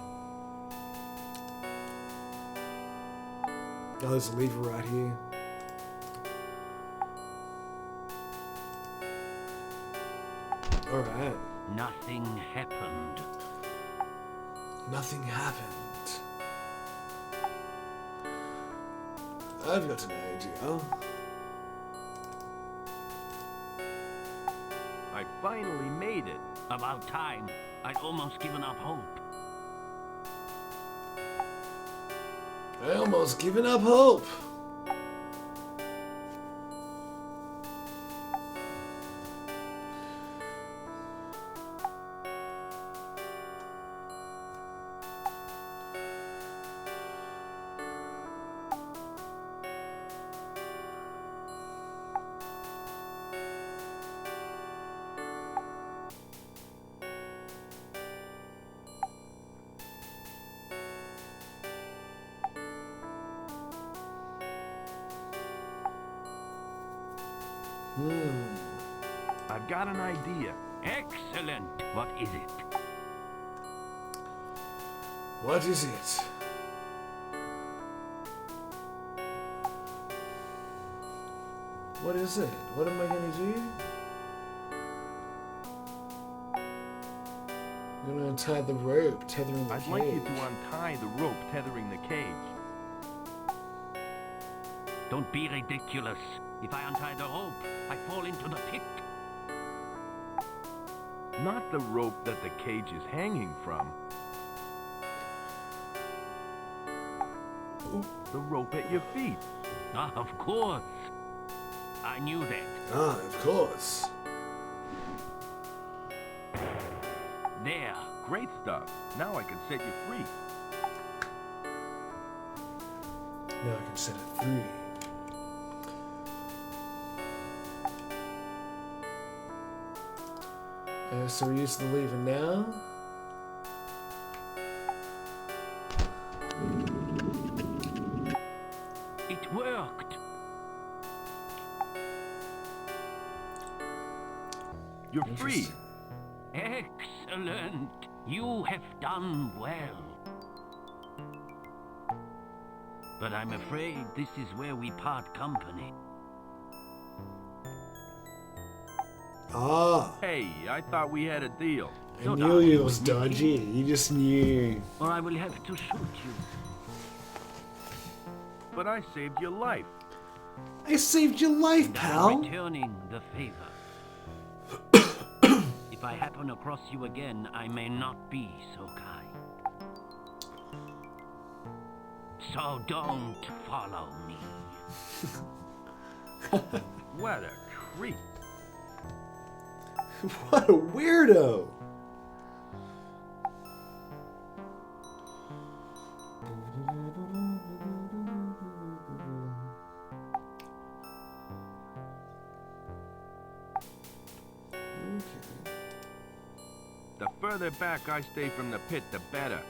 Speaker 7: Oh, there's a lever right here. Alright.
Speaker 9: Nothing happened.
Speaker 7: Nothing happened. I've got an idea.
Speaker 18: I finally made it.
Speaker 9: About time. I'd almost given up hope.
Speaker 7: I almost given up hope.
Speaker 18: I've got an idea.
Speaker 9: Excellent. What is it?
Speaker 7: What is it? What is it? What am I gonna do? I'm gonna untie the rope tethering the cage.
Speaker 18: I'd like you to untie the rope tethering the cage.
Speaker 9: Don't be ridiculous. If I untie the rope, I fall into the pit.
Speaker 18: Not the rope that the cage is hanging from. The rope at your feet.
Speaker 9: Ah, of course. I knew that.
Speaker 7: Ah, of course.
Speaker 9: There.
Speaker 18: Great stuff. Now I can set you free.
Speaker 7: Now I can set it free. So we use the lever now.
Speaker 9: It worked.
Speaker 18: You're free.
Speaker 9: Excellent. You have done well. But I'm afraid this is where we part company.
Speaker 7: Ah.
Speaker 18: Hey, I thought we had a deal.
Speaker 7: I knew it was dodgy. You just knew.
Speaker 9: Or I will have to shoot you.
Speaker 18: But I saved your life.
Speaker 7: I saved your life,
Speaker 9: And
Speaker 7: pal.
Speaker 9: I'm returning the favor. If I happen across you again, I may not be so kind. So don't follow me.
Speaker 18: What a creep.
Speaker 7: What a weirdo.
Speaker 18: The further back I stay from the pit, the better.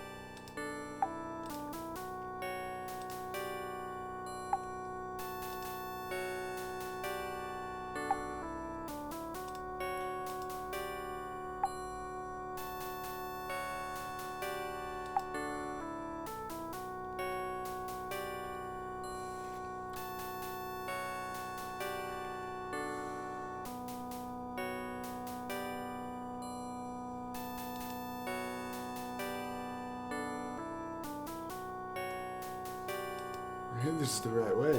Speaker 7: I think this is the right way.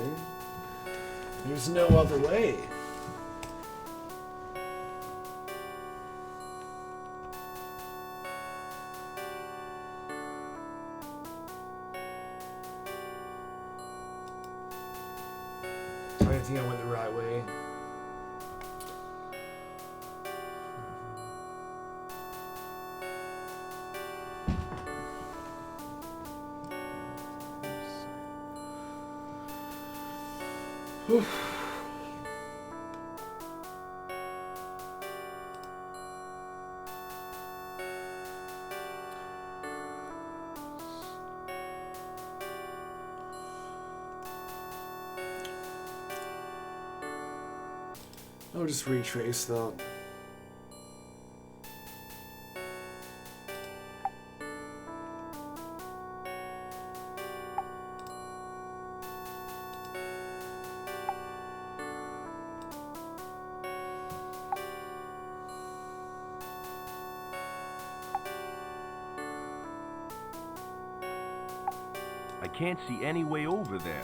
Speaker 7: There's no other way. I don't think I went the right way. Oof. I'll just retrace that.
Speaker 18: I can't see any way over there.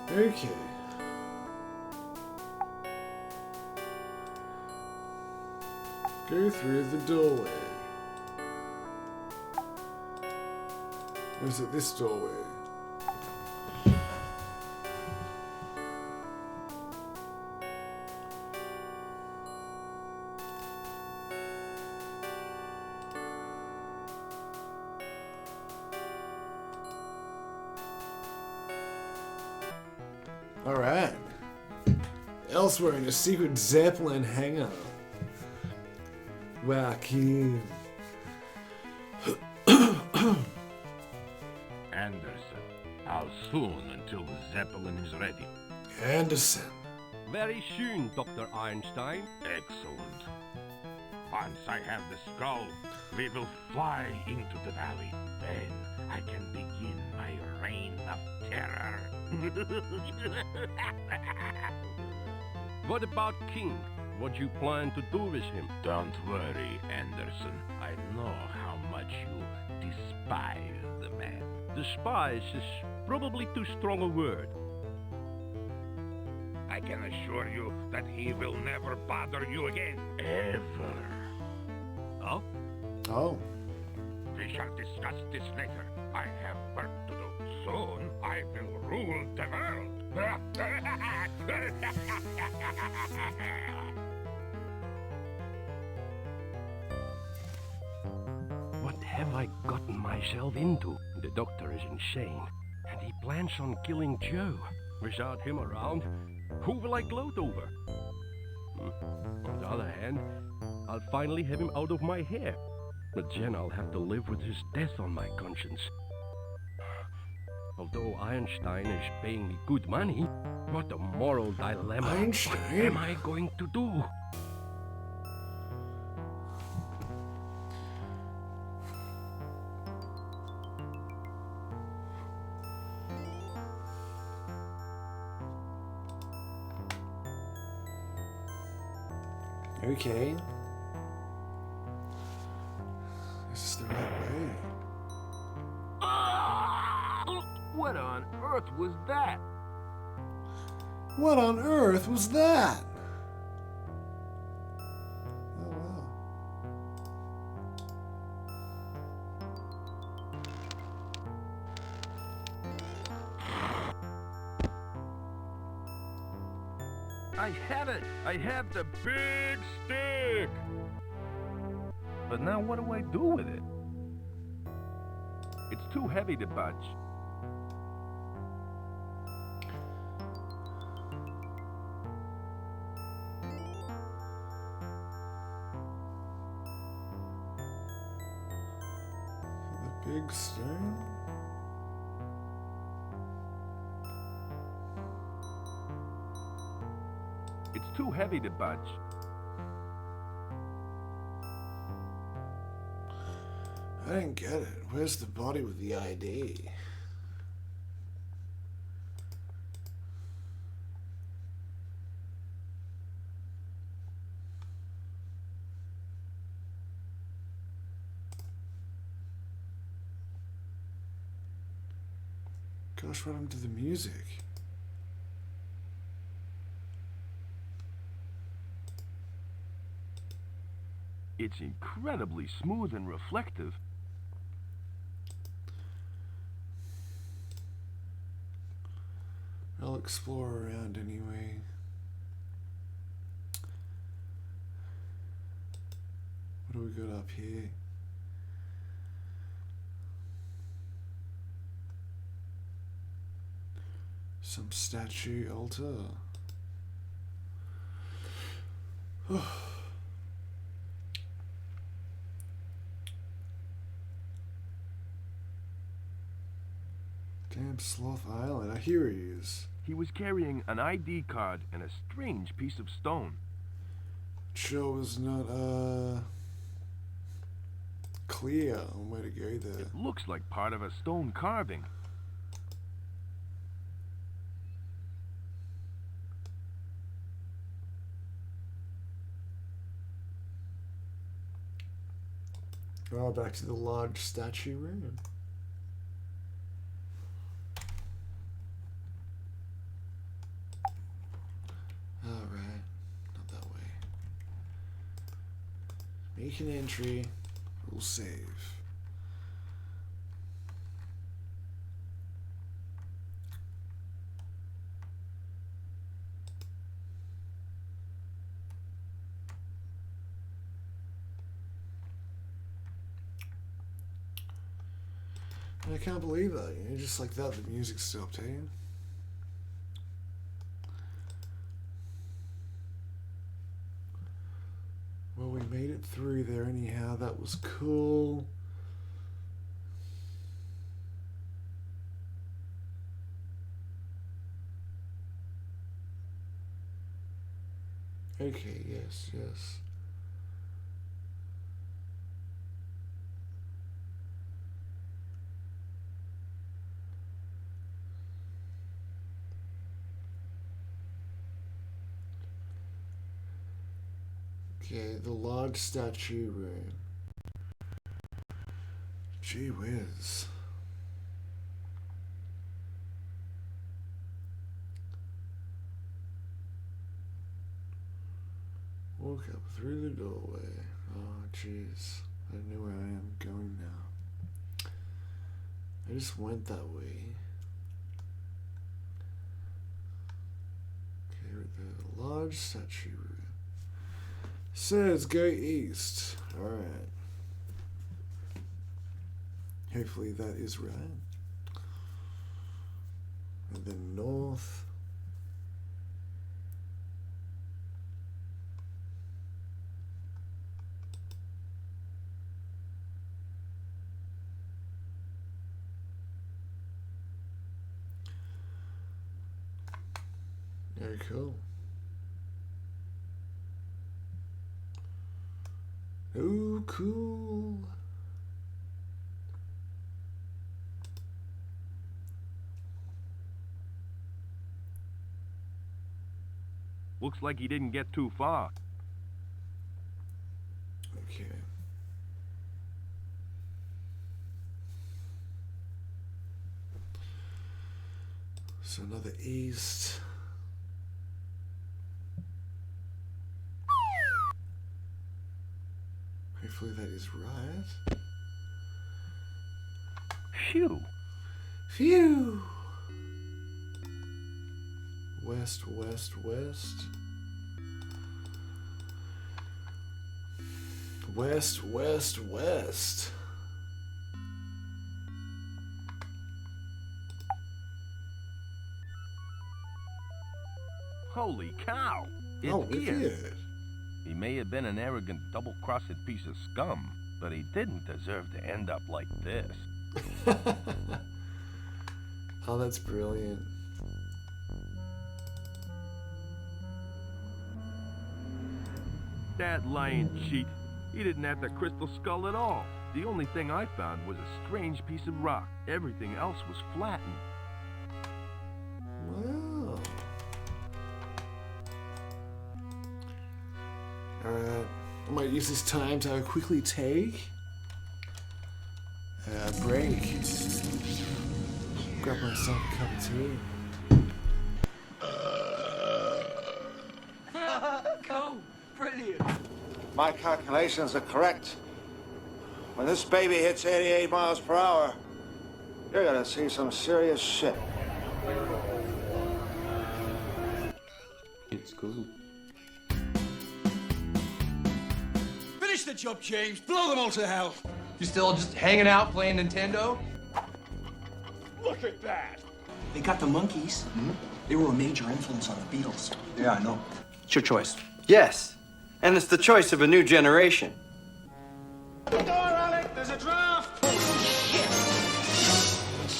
Speaker 7: Okay. Go through the doorway. Or is it this doorway? Alright. Elsewhere in a secret Zeppelin hangar. Wow, cute.
Speaker 18: Anderson, how soon until the Zeppelin is ready?
Speaker 7: Anderson.
Speaker 18: Very soon, Dr. Einstein. Excellent. Once I have the skull, we will fly into the valley. Then I can begin my reign of terror. What about King? What you plan to do with him? Don't worry, Anderson. I know how much you despise the man. Despise is probably too strong a word. I can assure you that he will never bother you again. Ever. Oh?
Speaker 7: Oh.
Speaker 18: We shall discuss this later. I have work to do. Soon I will rule the world. What have I gotten myself into? The doctor is insane, and he plans on killing Joe. Without him around, who will I gloat over? On the other hand, I'll finally have him out of my hair. But then I'll have to live with his death on my conscience. Although Einstein is paying me good money, what a moral dilemma.
Speaker 7: Einstein?
Speaker 18: What am I going to do?
Speaker 7: Okay. This is the right way.
Speaker 18: What on earth was that?
Speaker 7: What on earth was that? Oh, wow.
Speaker 18: I have it! I have the big stick! But now what do I do with it? It's too heavy to budge.
Speaker 7: The big stone?
Speaker 18: It's too heavy to budge.
Speaker 7: I didn't get it. Where's the body with the ID? Gosh, what happened to the music?
Speaker 18: It's incredibly smooth and reflective.
Speaker 7: I'll explore around anyway. What do we got up here? Some statue altar. Damn Sloth Island. I hear he is.
Speaker 18: He was carrying an ID card and a strange piece of stone.
Speaker 7: Sure was not, clear on where to go there.
Speaker 18: It looks like part of a stone carving.
Speaker 7: Oh, back to the large statue room. Alright, not that way. Make an entry. We'll save. And I can't believe that, you know, just like that, the music stopped, eh? Well, we made it through there anyhow, that was cool. Okay, yes, yes. Okay, the large statue room. Gee whiz. Walk up through the doorway. Oh, jeez. I know where I am going now. I just went that way. Okay, the large statue room. Says go east. Alright. Hopefully that is right. And then north. Very cool. Oh, cool.
Speaker 18: Looks like he didn't get too far.
Speaker 7: Okay. So another east. Hopefully that is right.
Speaker 18: Phew.
Speaker 7: Phew. West, west, west. West, west, west.
Speaker 18: Holy cow! It
Speaker 7: Oh,
Speaker 18: is.
Speaker 7: wicked.
Speaker 18: He may have been an arrogant, double-crossed piece of scum, but he didn't deserve to end up like this.
Speaker 7: Oh, that's brilliant.
Speaker 18: That lying cheat. He didn't have the crystal skull at all. The only thing I found was a strange piece of rock. Everything else was flattened.
Speaker 7: Wow. Alright. I might use this time to quickly take a break. Grab myself a cup of tea.
Speaker 3: Go! Brilliant!
Speaker 6: My calculations are correct. When this baby hits 88 miles per hour, you're gonna see some serious shit.
Speaker 1: It's cool.
Speaker 4: Finish the job, James. Blow them all to hell.
Speaker 3: You still just hanging out playing Nintendo?
Speaker 14: Look at that!
Speaker 4: They got the monkeys. They were a major influence on the Beatles. Yeah, I know.
Speaker 3: It's your choice.
Speaker 11: Yes, and it's the choice of a new generation.
Speaker 2: Door, Alec! There's a draft!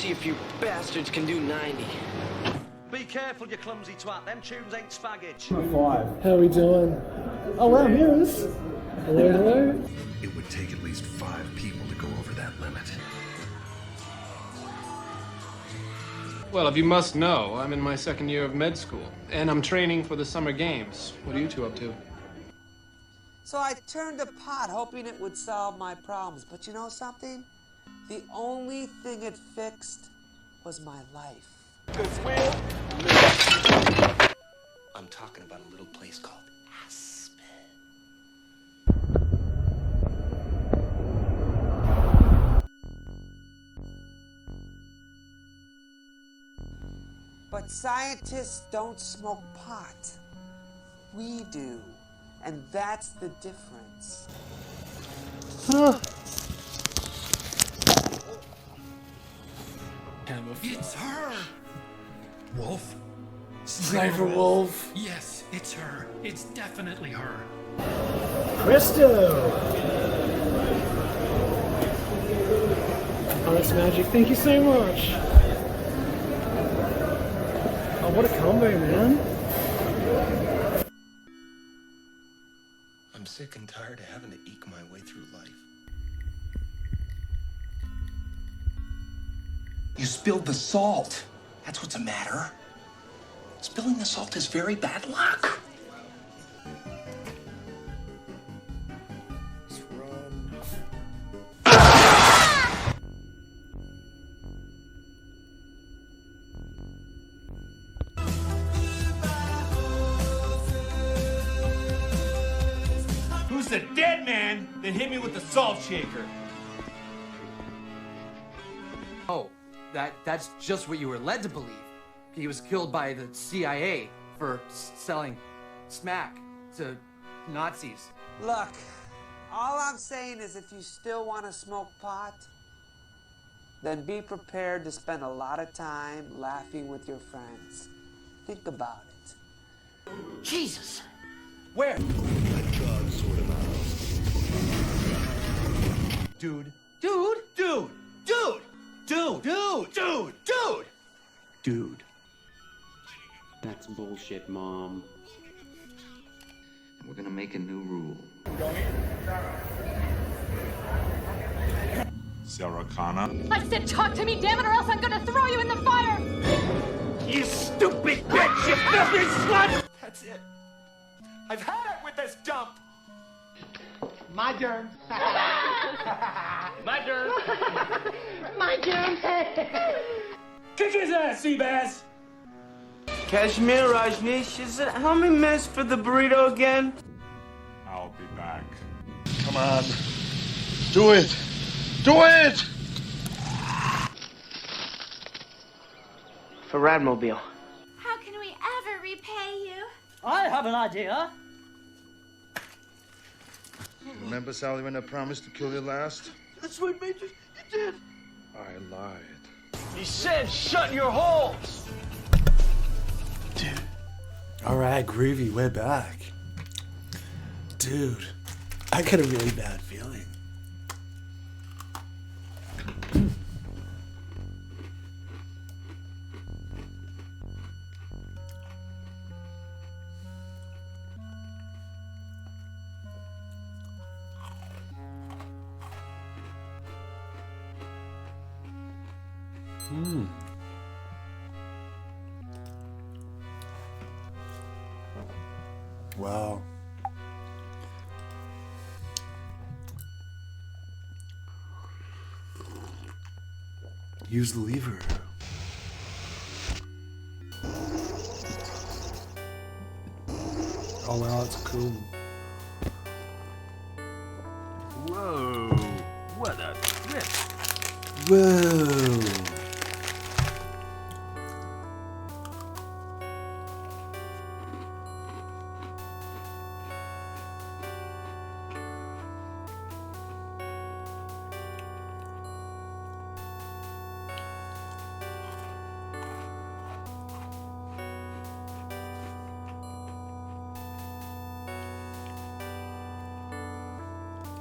Speaker 11: see if you bastards can do 90.
Speaker 2: Be careful, you clumsy twat. Them tunes ain't spaggage.
Speaker 7: How are we doing? Oh wow, here it is. Hello, hello.
Speaker 8: It would take at least 5 people to go over that limit.
Speaker 22: Well, if you must know, I'm in my second year of med school, and I'm training for the summer games. What are you two up to?
Speaker 10: So I turned to pot, hoping it would solve my problems. But you know something? The only thing it fixed was my life.
Speaker 4: I'm talking about a little place called Aspen.
Speaker 10: But scientists don't smoke pot. We do. And that's the difference.
Speaker 4: It's her! Wolf?
Speaker 7: Sniper Wolf.
Speaker 4: Yes, it's her. It's definitely her.
Speaker 7: Presto! Oh, that's magic. Thank you so much. Oh, what a combo, man.
Speaker 4: I'm sick and tired of having to eke my way through life. You spilled the salt. That's what's the matter. Spilling the salt is very bad luck.
Speaker 7: Let's run.
Speaker 2: Who's the dead man that hit me with the salt shaker?
Speaker 3: Oh, that's just what you were led to believe. He was killed by the CIA for selling smack to Nazis.
Speaker 10: Look, all I'm saying is if you still want to smoke pot, then be prepared to spend a lot of time laughing with your friends. Think about it.
Speaker 13: Jesus!
Speaker 2: Where?
Speaker 13: Dude.
Speaker 2: Dude? Dude! Dude! Dude! Dude! Dude! Dude!
Speaker 1: Dude. That's bullshit, Mom.
Speaker 5: We're gonna make a new rule.
Speaker 23: Sarah Connor.
Speaker 12: I said talk to me, damn it, or else I'm gonna throw you in the fire!
Speaker 2: You stupid bitch! You filthy slut! That's it. I've had it with this dump!
Speaker 12: My turn.
Speaker 2: My turn.
Speaker 12: My turn.
Speaker 2: Kick his ass, Seabass!
Speaker 11: Cashmere, Rajneesh, is it how many minutes for the burrito again?
Speaker 23: I'll be back.
Speaker 6: Come on. Do it. Do it!
Speaker 11: For Radmobile.
Speaker 12: How can we ever repay you?
Speaker 13: I have an idea.
Speaker 6: Remember, Sally, when I promised to kill you last?
Speaker 11: That's what made you did.
Speaker 6: I lied.
Speaker 11: He said shut your holes.
Speaker 7: Dude. Alright, Groovy, we're back. Dude, I got a really bad feeling. Wow. Use the lever. Oh wow, that's cool.
Speaker 18: Whoa, what a trip.
Speaker 7: Whoa.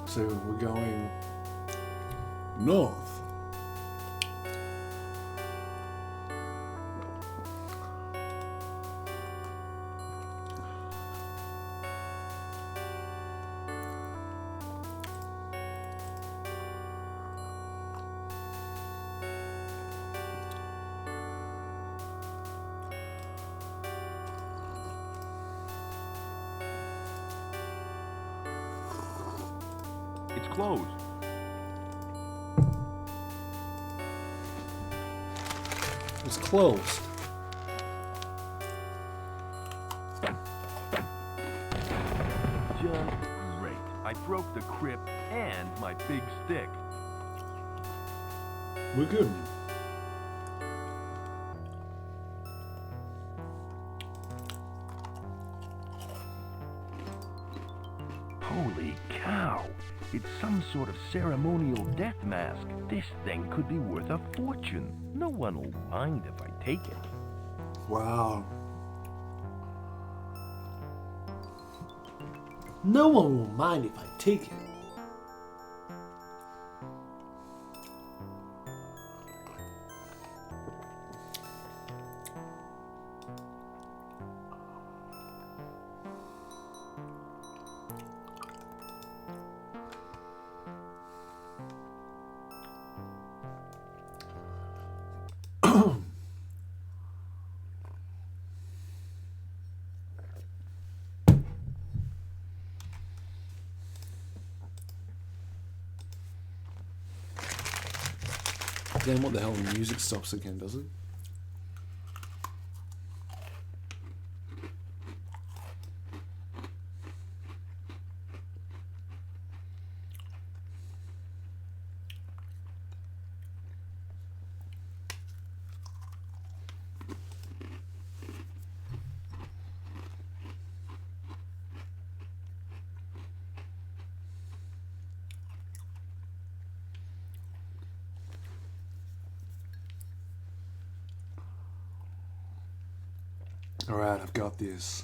Speaker 7: So we're going north.
Speaker 18: it's closed.
Speaker 7: It's closed.
Speaker 18: Just great. I broke the crypt and my big stick.
Speaker 7: We're good.
Speaker 18: Holy cow! It's some sort of ceremonial death mask. This thing could be worth a fortune. No one will mind if I take it.
Speaker 7: Wow. No one will mind if I take it. Damn, what the hell, the music stops again, does it? Alright, I've got this.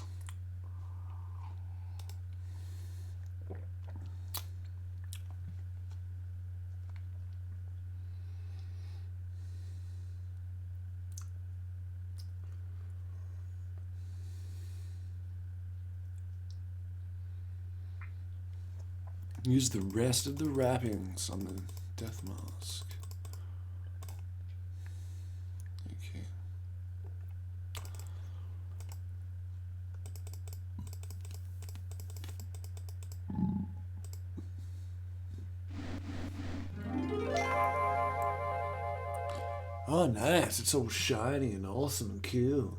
Speaker 7: Use the rest of the wrappings on the death mask. Okay. Oh, nice. It's all shiny and awesome and cool.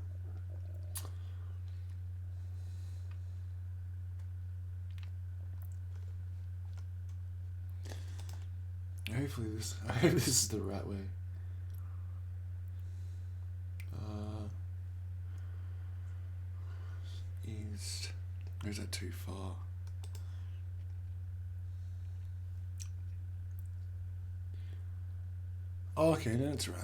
Speaker 7: I hope this is the right way. East. Or is that too far? Oh, okay, no, that's right.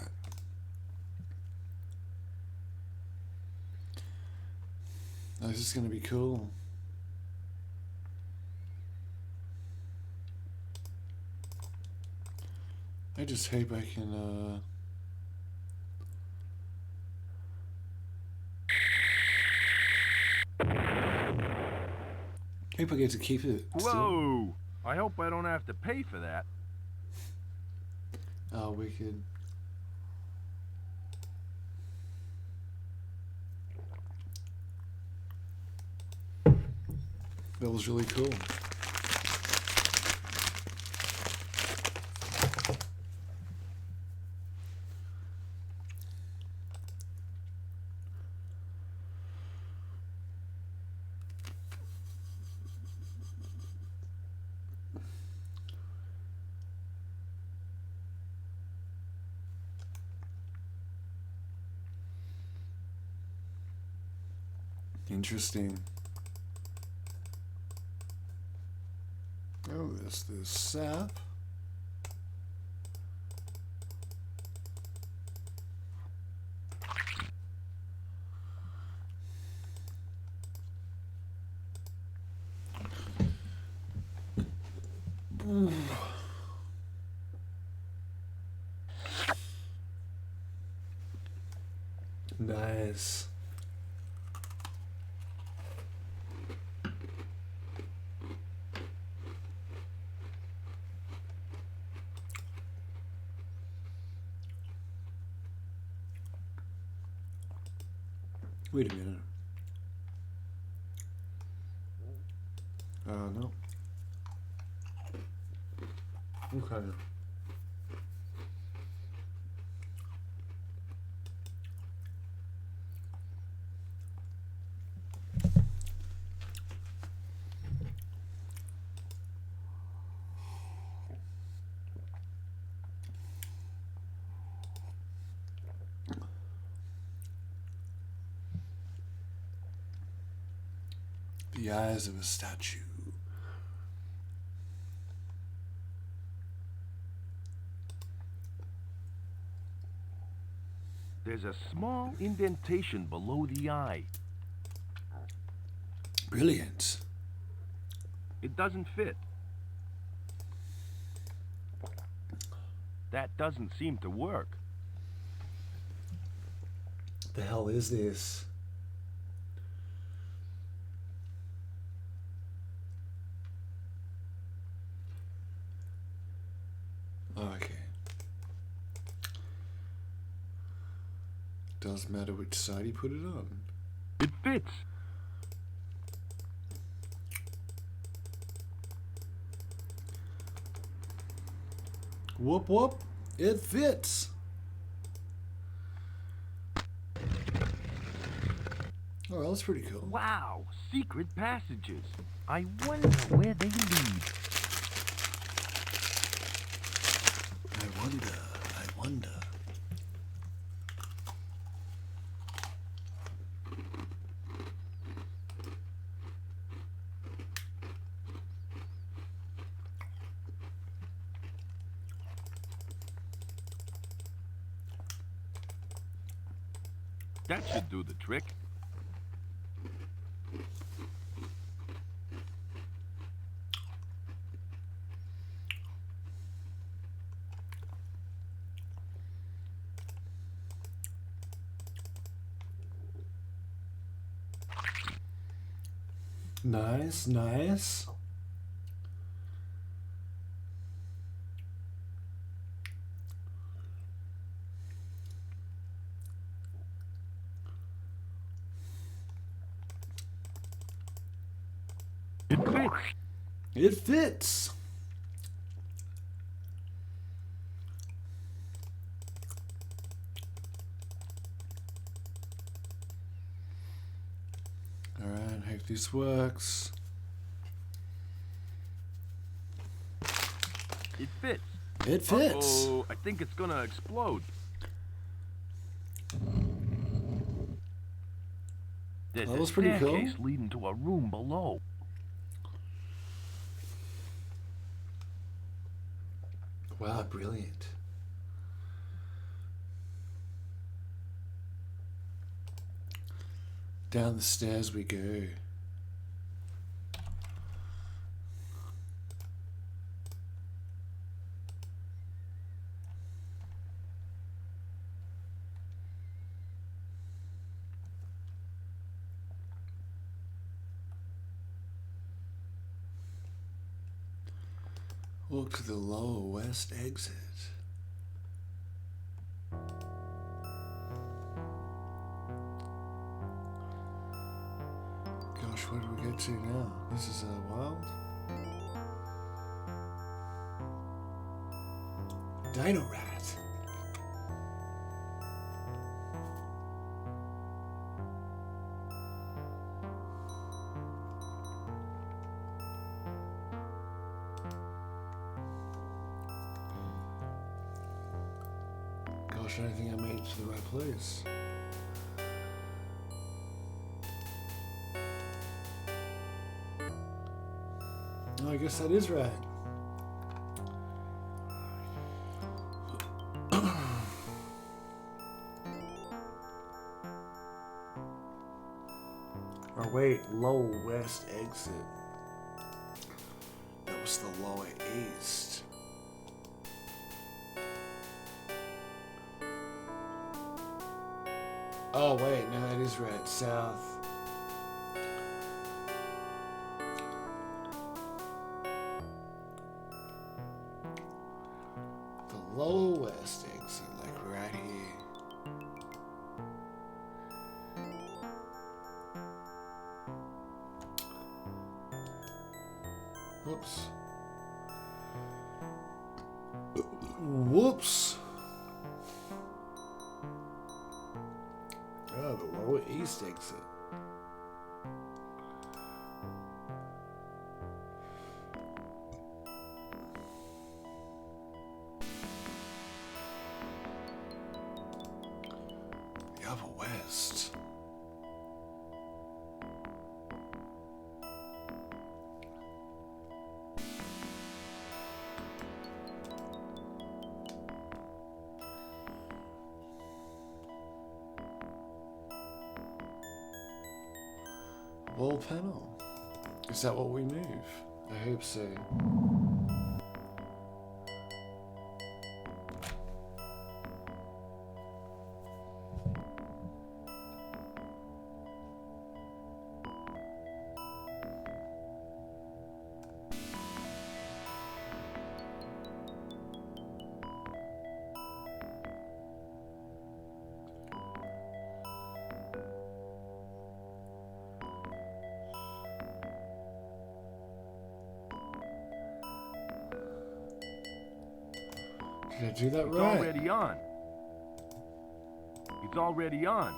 Speaker 7: Oh, this is gonna be cool. I just hope I can, hope I get to keep it.
Speaker 18: Whoa! I hope I don't have to pay for that.
Speaker 7: Oh, wicked. That was really cool. Interesting. Oh, there's the sap. Ooh. Nice. Wait a minute. No. Okay. The eyes of a statue.
Speaker 18: There's a small indentation below the eye.
Speaker 7: Brilliant.
Speaker 18: It doesn't fit. That doesn't seem to work.
Speaker 7: The hell is this? Okay. Doesn't matter which side you put it on.
Speaker 18: It fits.
Speaker 7: Whoop whoop. It fits. Oh, that's pretty cool.
Speaker 18: Wow, secret passages. I wonder where they lead.
Speaker 7: I wonder.
Speaker 18: That should do the trick.
Speaker 7: Nice, nice.
Speaker 18: It fits.
Speaker 7: It fits. Alright, hope this works.
Speaker 18: It fits.
Speaker 7: It fits.
Speaker 18: Uh-oh, I think it's gonna explode. There's
Speaker 7: That was
Speaker 18: a
Speaker 7: pretty cool.
Speaker 18: staircase leading to a room below.
Speaker 7: Wow, brilliant. Down the stairs we go. Walk to the lower west exit. Gosh, where do we get to now? This is wild. Dino Rat. Gosh, I don't think I made it to the right place. Oh, I guess that is right. Or wait, lower west exit. That was the lower east. Oh wait, no, that is right. South. The lower west exit, like right here. Oops. Whoops. Oh, the lower east exit. The upper west. Wall panel. Is that what we move? I hope so. Did I do that
Speaker 18: It's
Speaker 7: right?
Speaker 18: already on. It's already on.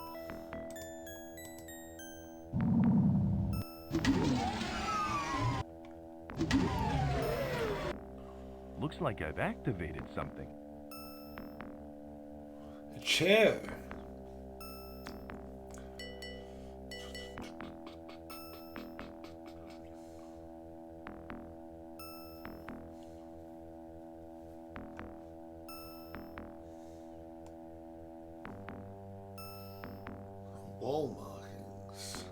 Speaker 18: Looks like I've activated something.
Speaker 7: A chair. Wall markings.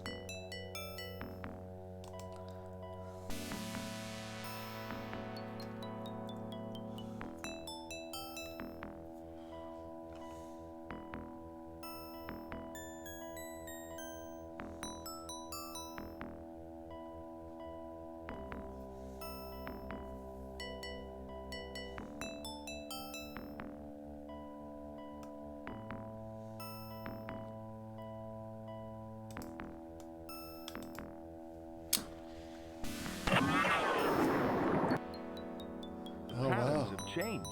Speaker 7: Oh,
Speaker 18: Patterns
Speaker 7: wow.
Speaker 18: have changed.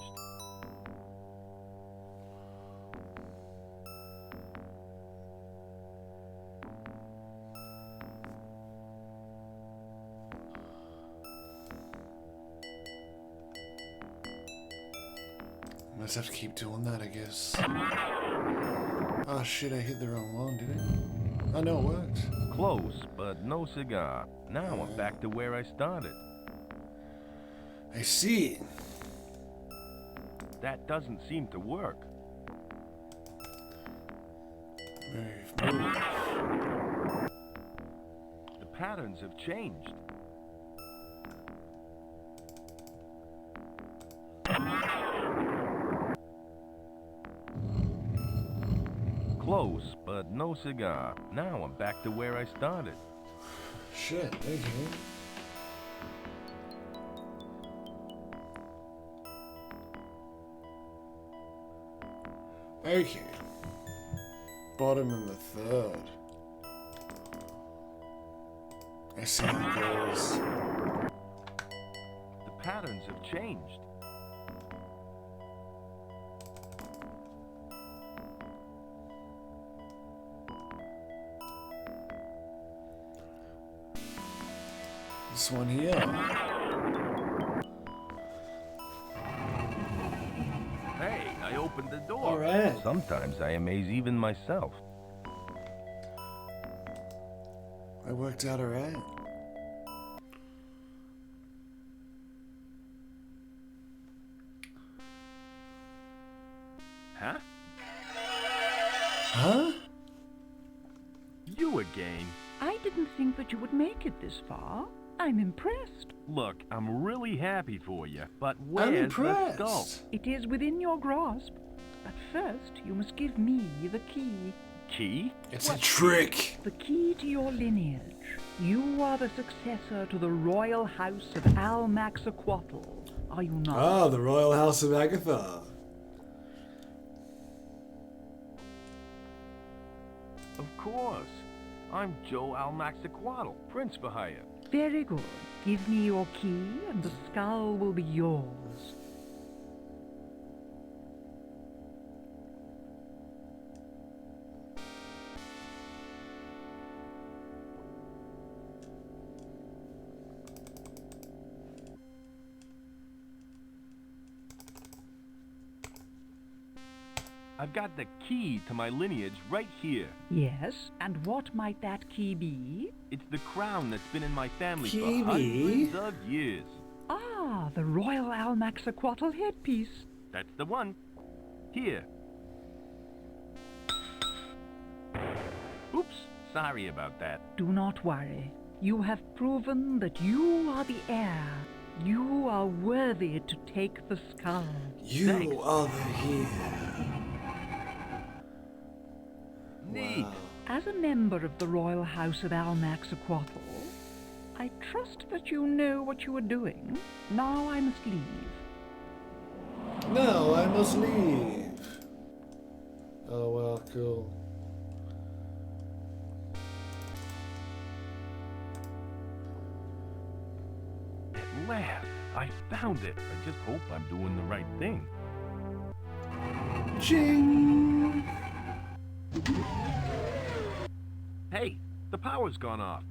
Speaker 7: Must have to keep doing that, I guess. Oh shit, I hit the wrong one, did I? Oh no, it worked.
Speaker 18: Close, but no cigar. Now I'm back to where I started.
Speaker 7: I see.
Speaker 18: That doesn't seem to work.
Speaker 7: Move.
Speaker 18: The patterns have changed. Close, but no cigar. Now I'm back to where I started.
Speaker 7: Shit, okay. Okay. Bottom and the third. I see how it goes.
Speaker 18: The patterns have changed.
Speaker 7: This one here.
Speaker 18: Hey, I opened the door.
Speaker 7: All right.
Speaker 18: Sometimes I amaze even myself.
Speaker 7: I worked out alright.
Speaker 18: Huh?
Speaker 7: Huh?
Speaker 18: You again?
Speaker 20: I didn't think that you would make it this far. I'm impressed.
Speaker 18: Look, I'm really happy for you, but
Speaker 7: I'm
Speaker 18: where's the
Speaker 7: impressed.
Speaker 18: skull?
Speaker 20: It is within your grasp. But first, you must give me the key.
Speaker 18: Key?
Speaker 7: It's a trick.
Speaker 20: The key to your lineage. You are the successor to the royal house of Almaxaquatl. Are you not?
Speaker 7: Ah, the Royal House of Agatha.
Speaker 18: Of course. I'm Joe Almaxaquatl, Prince for hire.
Speaker 20: Very good. Give me your key and the skull will be yours.
Speaker 18: I've got the key to my lineage right here.
Speaker 20: Yes, and what might that key be?
Speaker 18: It's the crown that's been in my family
Speaker 7: Kiwi?
Speaker 18: for hundreds of years.
Speaker 20: Ah, the Royal Almaxaquatl headpiece.
Speaker 18: That's the one. Here. Oops, sorry about that.
Speaker 20: Do not worry. You have proven that you are the heir. You are worthy to take the skull.
Speaker 7: You are the heir.
Speaker 18: Neat.
Speaker 7: Wow.
Speaker 20: As a member of the Royal House of Almaxaquatl, I trust that you know what you are doing. Now I must leave.
Speaker 7: No, I must leave. Oh, well, cool.
Speaker 18: At last, I found it. I just hope I'm doing the right thing.
Speaker 7: Ching!
Speaker 18: Hey, the power's gone off.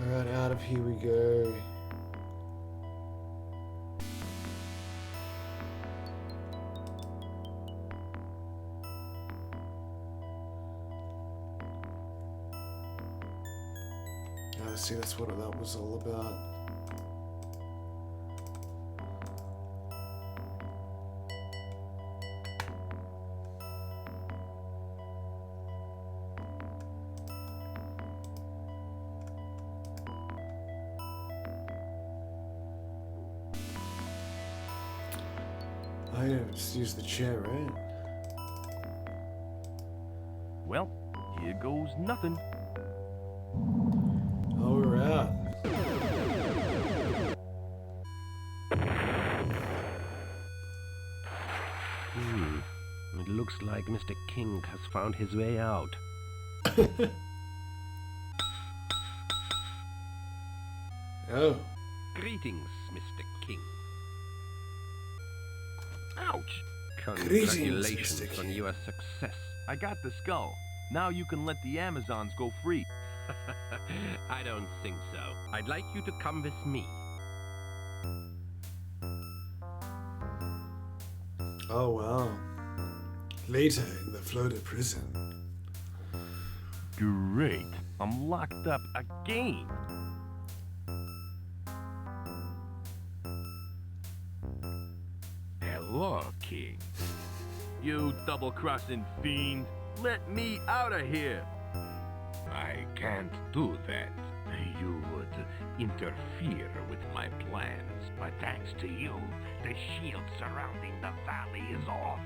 Speaker 7: Alright, out of here we go. I see, that's what that was all about. I just use the chair, right?
Speaker 18: Well, here goes nothing.
Speaker 7: Oh, we're out.
Speaker 15: It looks like Mr. King has found his way out.
Speaker 7: Oh.
Speaker 15: Greetings, Mr. King. Ouch!
Speaker 7: Greetings,
Speaker 15: Congratulations
Speaker 7: Mr.
Speaker 15: on
Speaker 7: King.
Speaker 15: your success.
Speaker 18: I got the skull. Now you can let the Amazons go free.
Speaker 15: I don't think so. I'd like you to come with me.
Speaker 7: Oh, wow. Later in the Florida prison.
Speaker 18: Great. I'm locked up again. Hello, King. You double-crossing fiend. Let me out of here.
Speaker 16: I can't do that. You would interfere with my plans, but thanks to you, the shield surrounding the valley is off.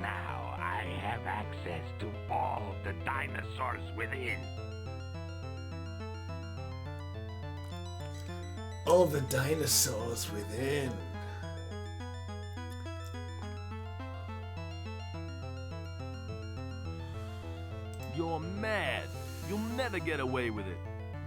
Speaker 16: Now I have access to all the dinosaurs within.
Speaker 7: All the dinosaurs within.
Speaker 18: You're mad. You'll never get away with it.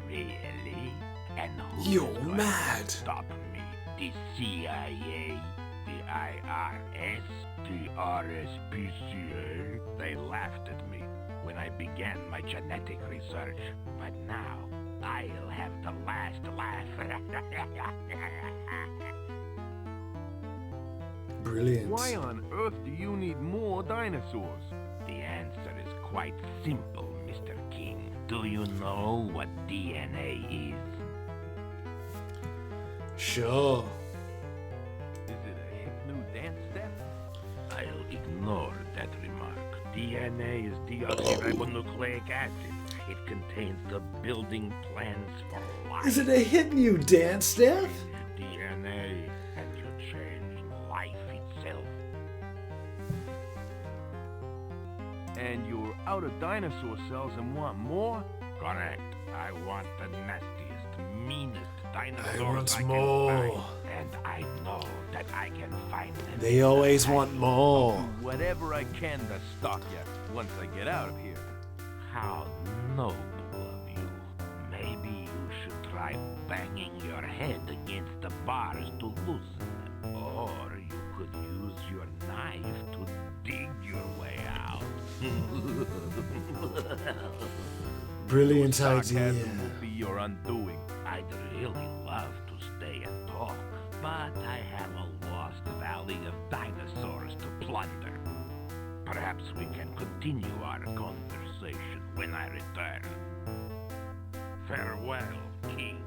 Speaker 16: Really? And who
Speaker 7: You're
Speaker 16: is going
Speaker 7: mad.
Speaker 16: to stop me? The CIA? The IRS? The RSPCA? They laughed at me when I began my genetic research, but now I'll have the last laugh.
Speaker 7: Brilliant.
Speaker 18: Why on earth do you need more dinosaurs?
Speaker 16: The answer is quite simple, Mr. King. Do you know what DNA is?
Speaker 7: Sure.
Speaker 18: Is it a hip new dance step?
Speaker 16: I'll ignore that remark. DNA is deoxyribonucleic acid. It contains the building plans for life.
Speaker 7: Is it a hip new dance step?
Speaker 16: DNA, and you change life itself.
Speaker 18: And you're out of dinosaur cells and want more?
Speaker 16: Correct. I want the nastiest, meanest dinosaurs
Speaker 7: I want
Speaker 16: can
Speaker 7: more.
Speaker 16: find, and I know that I can find them.
Speaker 7: They always want more.
Speaker 18: Whatever I can to stop you once I get out of here.
Speaker 16: How noble of you. Maybe you should try banging your head against the bars to loosen them. Or you could use your knife to dig your way out.
Speaker 7: Brilliant
Speaker 18: Your
Speaker 7: idea.
Speaker 18: sarcasm will be your undoing.
Speaker 16: I'd really of dinosaurs to plunder. Perhaps we can continue our conversation when I return. Farewell, King.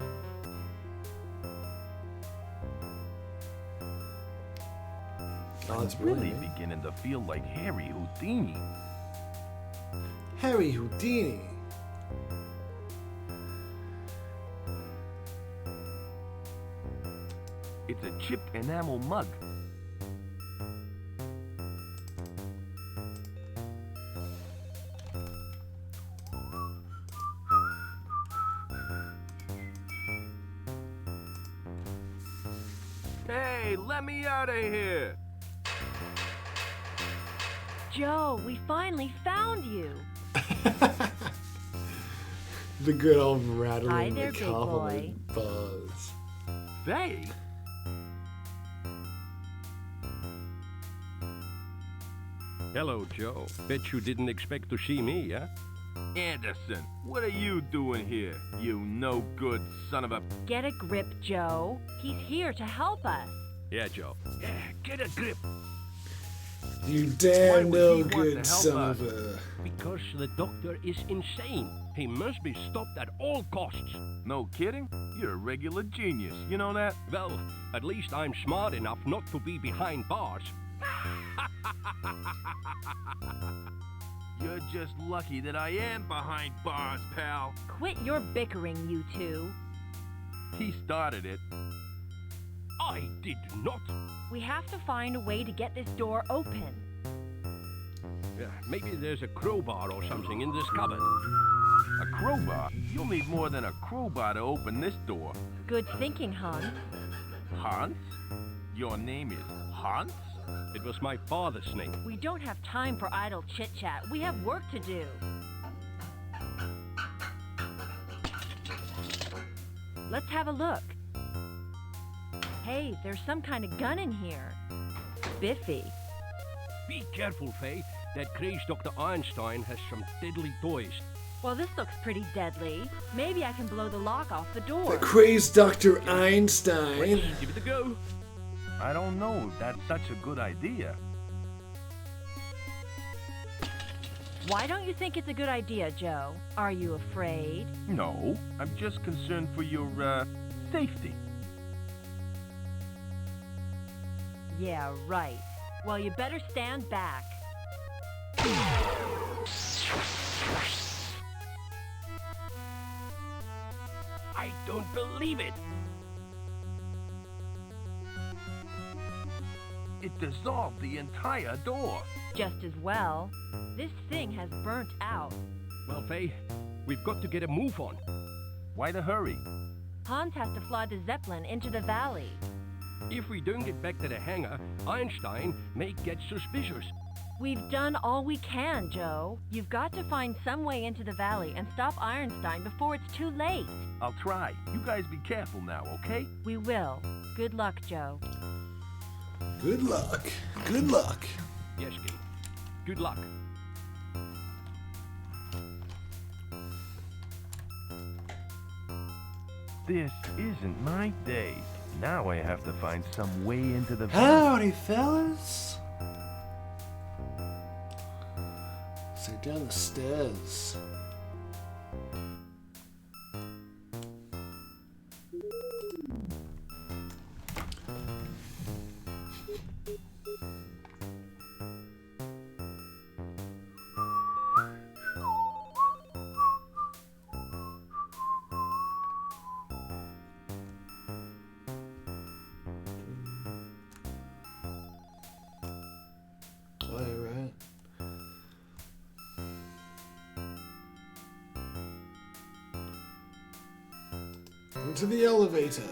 Speaker 7: Oh, that's
Speaker 18: I'm really
Speaker 7: brilliant.
Speaker 18: beginning to feel like Harry Houdini.
Speaker 7: Harry Houdini.
Speaker 18: It's a chipped enamel mug. Hey, let me out of here!
Speaker 17: Joe, we finally found you.
Speaker 7: The good old rattling
Speaker 17: Hi there,
Speaker 7: the
Speaker 17: big boy.
Speaker 7: compliment buzz.
Speaker 18: They?
Speaker 15: Hello, Joe. Bet you didn't expect to see me, huh?
Speaker 18: Anderson, what are you doing here, you no-good son of a...
Speaker 17: Get a grip, Joe. He's here to help us.
Speaker 15: Yeah, Joe.
Speaker 16: Yeah, get a grip.
Speaker 7: You
Speaker 18: Why
Speaker 7: damn
Speaker 18: would
Speaker 7: no
Speaker 18: he want to
Speaker 7: good
Speaker 18: help
Speaker 7: son
Speaker 18: us?
Speaker 7: of a...
Speaker 15: Because the doctor is insane. He must be stopped at all costs.
Speaker 18: No kidding? You're a regular genius, you know that?
Speaker 15: Well, at least I'm smart enough not to be behind bars.
Speaker 18: You're just lucky that I am behind bars, pal.
Speaker 17: Quit your bickering, you two.
Speaker 18: He started it.
Speaker 15: I did not.
Speaker 17: We have to find a way to get this door open.
Speaker 15: Maybe there's a crowbar or something in this cupboard.
Speaker 18: A crowbar? You'll need more than a crowbar to open this door.
Speaker 17: Good thinking, Hans.
Speaker 18: Hans? Your name is Hans?
Speaker 15: It was my father's name.
Speaker 17: We don't have time for idle chit-chat. We have work to do. Let's have a look. Hey, there's some kind of gun in here. Biffy.
Speaker 15: Be careful, Faye. That crazed Dr. Einstein has some deadly toys.
Speaker 17: Well, this looks pretty deadly. Maybe I can blow the lock off the door.
Speaker 7: The crazed Dr. Einstein.
Speaker 15: Give it a go.
Speaker 18: I don't know if that's such a good idea.
Speaker 17: Why don't you think it's a good idea, Joe? Are you afraid?
Speaker 18: No, I'm just concerned for your, safety.
Speaker 17: Yeah, right. Well, you better stand back.
Speaker 15: I don't believe it.
Speaker 18: It dissolved the entire door.
Speaker 17: Just as well. This thing has burnt out.
Speaker 15: Well, Faye, we've got to get a move on.
Speaker 18: Why the hurry?
Speaker 17: Hans has to fly the Zeppelin into the valley.
Speaker 15: If we don't get back to the hangar, Einstein may get suspicious.
Speaker 17: We've done all we can, Joe. You've got to find some way into the valley and stop Einstein before it's too late.
Speaker 18: I'll try. You guys be careful now, okay?
Speaker 17: We will. Good luck, Joe.
Speaker 7: Good luck. Good luck.
Speaker 15: Yes, King. Good luck.
Speaker 18: This isn't my day. Now I have to find some way into the...
Speaker 7: Howdy, fellas. So down the stairs. Into the elevator.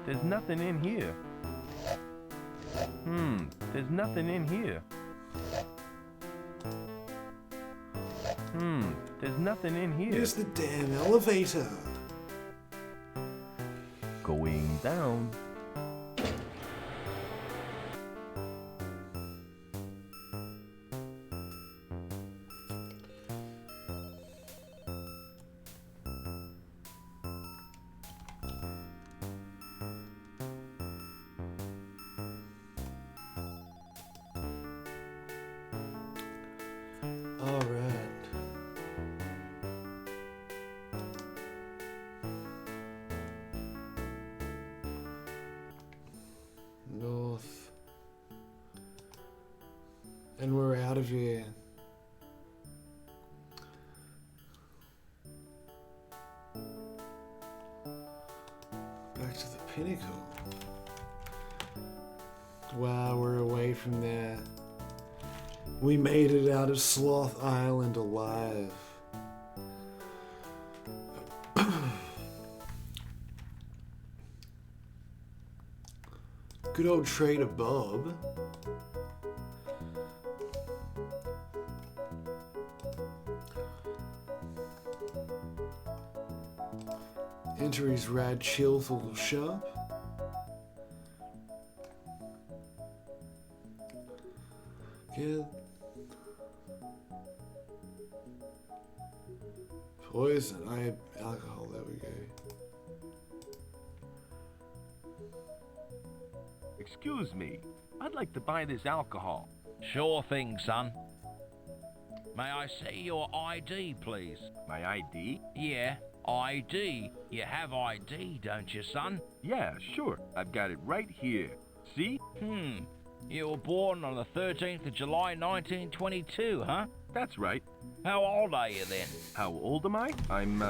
Speaker 18: There's nothing in here. There's nothing in here. There's nothing in here.
Speaker 7: Here's the damn elevator.
Speaker 18: Going down.
Speaker 7: out of here. Back to the pinnacle. Wow, we're away from there. We made it out of Sloth Island alive. Good old Trader Bob. Enter his rad chillful shop. Get poison. I have alcohol. There we go.
Speaker 18: Excuse me. I'd like to buy this alcohol.
Speaker 9: Sure thing, son. May I see your ID, please?
Speaker 18: My ID?
Speaker 9: Yeah, ID. You have ID, don't you, son?
Speaker 18: Yeah, sure. I've got it right here. See?
Speaker 9: You were born on the 13th of July, 1922, huh?
Speaker 18: That's right.
Speaker 9: How old are you then?
Speaker 18: How old am I? I'm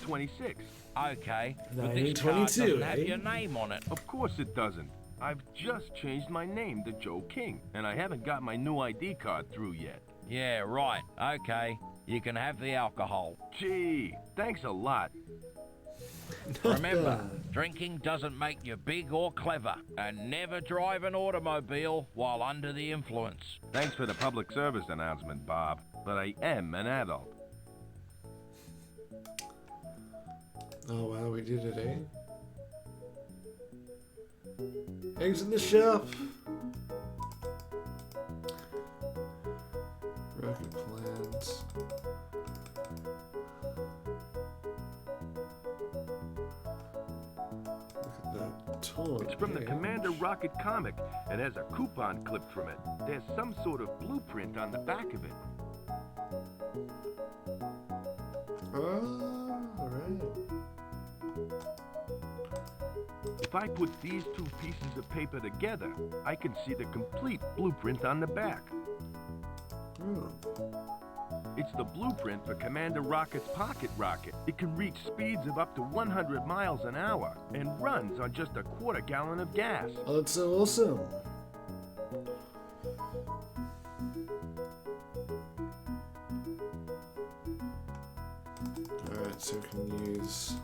Speaker 18: 26.
Speaker 9: Okay, but this card doesn't have your name on it.
Speaker 18: Of course it doesn't. I've just changed my name to Joe King, and I haven't got my new ID card through yet.
Speaker 9: Yeah, right. Okay, you can have the alcohol.
Speaker 18: Gee, thanks a lot.
Speaker 9: Remember, drinking doesn't make you big or clever, and never drive an automobile while under the influence.
Speaker 18: Thanks for the public service announcement, Bob, but I am an adult.
Speaker 7: Oh wow, we did it, eh? Eggs in the shop. Rocket plans.
Speaker 18: It's from the Commander Rocket comic and has a coupon clipped from it. There's some sort of blueprint on the back of it.
Speaker 7: Oh, alright.
Speaker 18: If I put these two pieces of paper together, I can see the complete blueprint on the back. It's the blueprint for Commander Rocket's pocket rocket. It can reach speeds of up to 100 miles an hour and runs on just a quarter gallon of gas.
Speaker 7: Oh, that's so awesome. Alright, so we can use...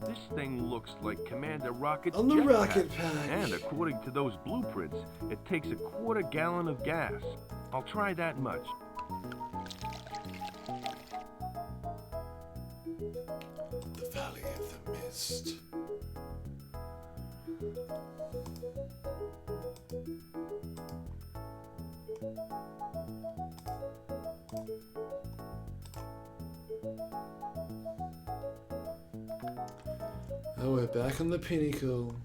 Speaker 18: This thing looks like Commander Rocket's
Speaker 7: on the
Speaker 18: jetpack.
Speaker 7: rocket pack.
Speaker 18: And according to those blueprints, it takes a quarter gallon of gas. I'll try that much.
Speaker 7: The Valley of the Mist. Oh, we're back on the pinnacle.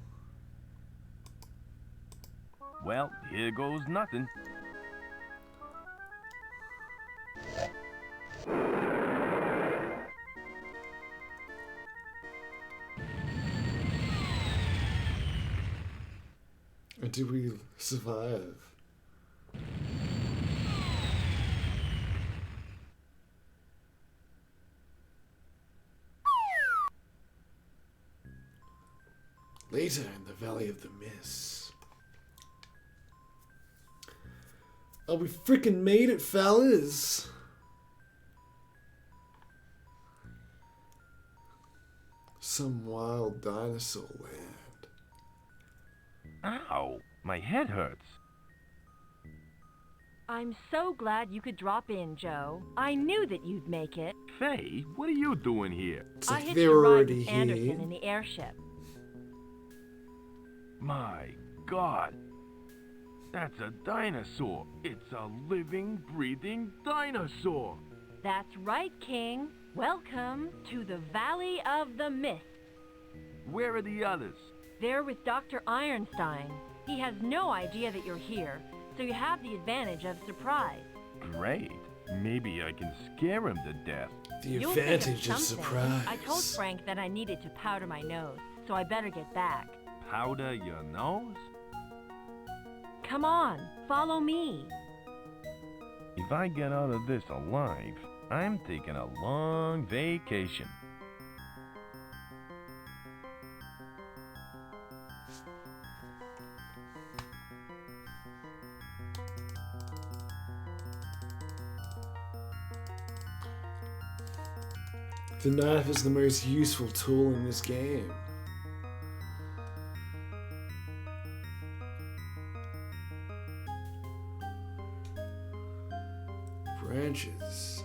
Speaker 18: Well, here goes nothing.
Speaker 7: Or did we survive? Later in the Valley of the Mist. Oh, we freaking made it, fellas! Some wild dinosaur land.
Speaker 18: Ow! My head hurts.
Speaker 17: I'm so glad you could drop in, Joe. I knew that you'd make it.
Speaker 18: Faye, what are you doing here?
Speaker 7: It's
Speaker 17: I
Speaker 7: like
Speaker 17: hitched
Speaker 7: they
Speaker 17: a
Speaker 7: were
Speaker 17: ride
Speaker 7: already
Speaker 17: with
Speaker 7: here.
Speaker 17: Anderson in the airship.
Speaker 18: My God. That's a dinosaur. It's a living, breathing dinosaur.
Speaker 17: That's right, King. Welcome to the Valley of the Mist.
Speaker 18: Where are the others?
Speaker 17: They're with Dr. Ironstein. He has no idea that you're here, so you have the advantage of surprise.
Speaker 18: Great. Maybe I can scare him to death.
Speaker 7: The
Speaker 17: You'll think of
Speaker 7: advantage of
Speaker 17: something.
Speaker 7: surprise.
Speaker 17: I told Frank that I needed to powder my nose, so I better get back.
Speaker 18: Powder your nose?
Speaker 17: Come on, follow me.
Speaker 18: If I get out of this alive, I'm taking a long vacation.
Speaker 7: The knife is the most useful tool in this game. Branches.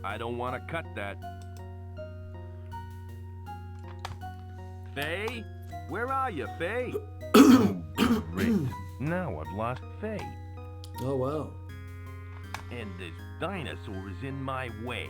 Speaker 18: I don't want to cut that. Faye? Where are you, Faye? Oh, great. Now I've lost Faye.
Speaker 7: Oh, wow.
Speaker 18: And this dinosaur is in my way.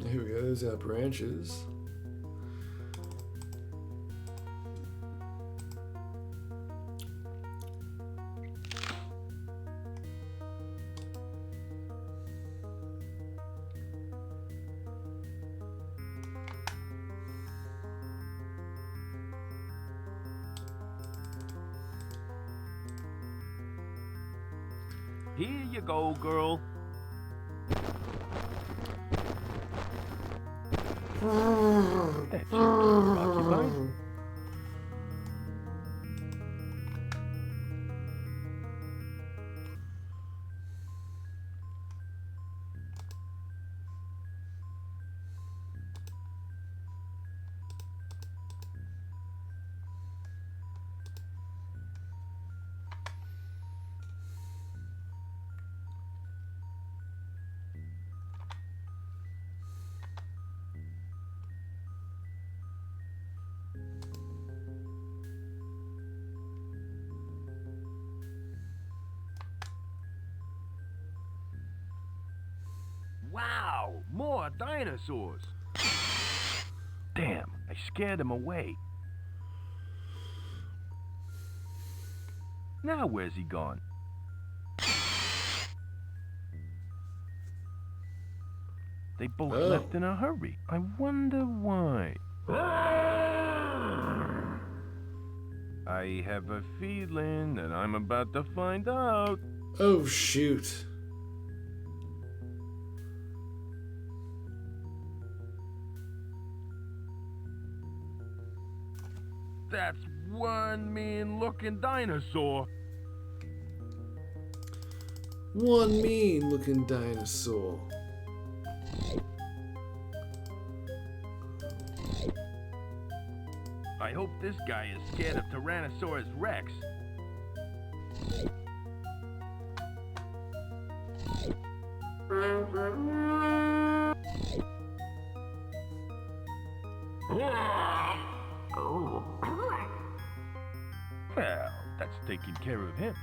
Speaker 7: Here we go, there's our branches.
Speaker 18: Here you go, girl. That's your door occupied. Wow, more dinosaurs. Damn, I scared them away. Now where's he gone? They both left in a hurry. I wonder why. I have a feeling that I'm about to find out.
Speaker 7: Oh, shoot.
Speaker 18: That's one mean-looking dinosaur.
Speaker 7: One mean-looking dinosaur.
Speaker 18: I hope this guy is scared of Tyrannosaurus Rex. Well, that's taking care of him.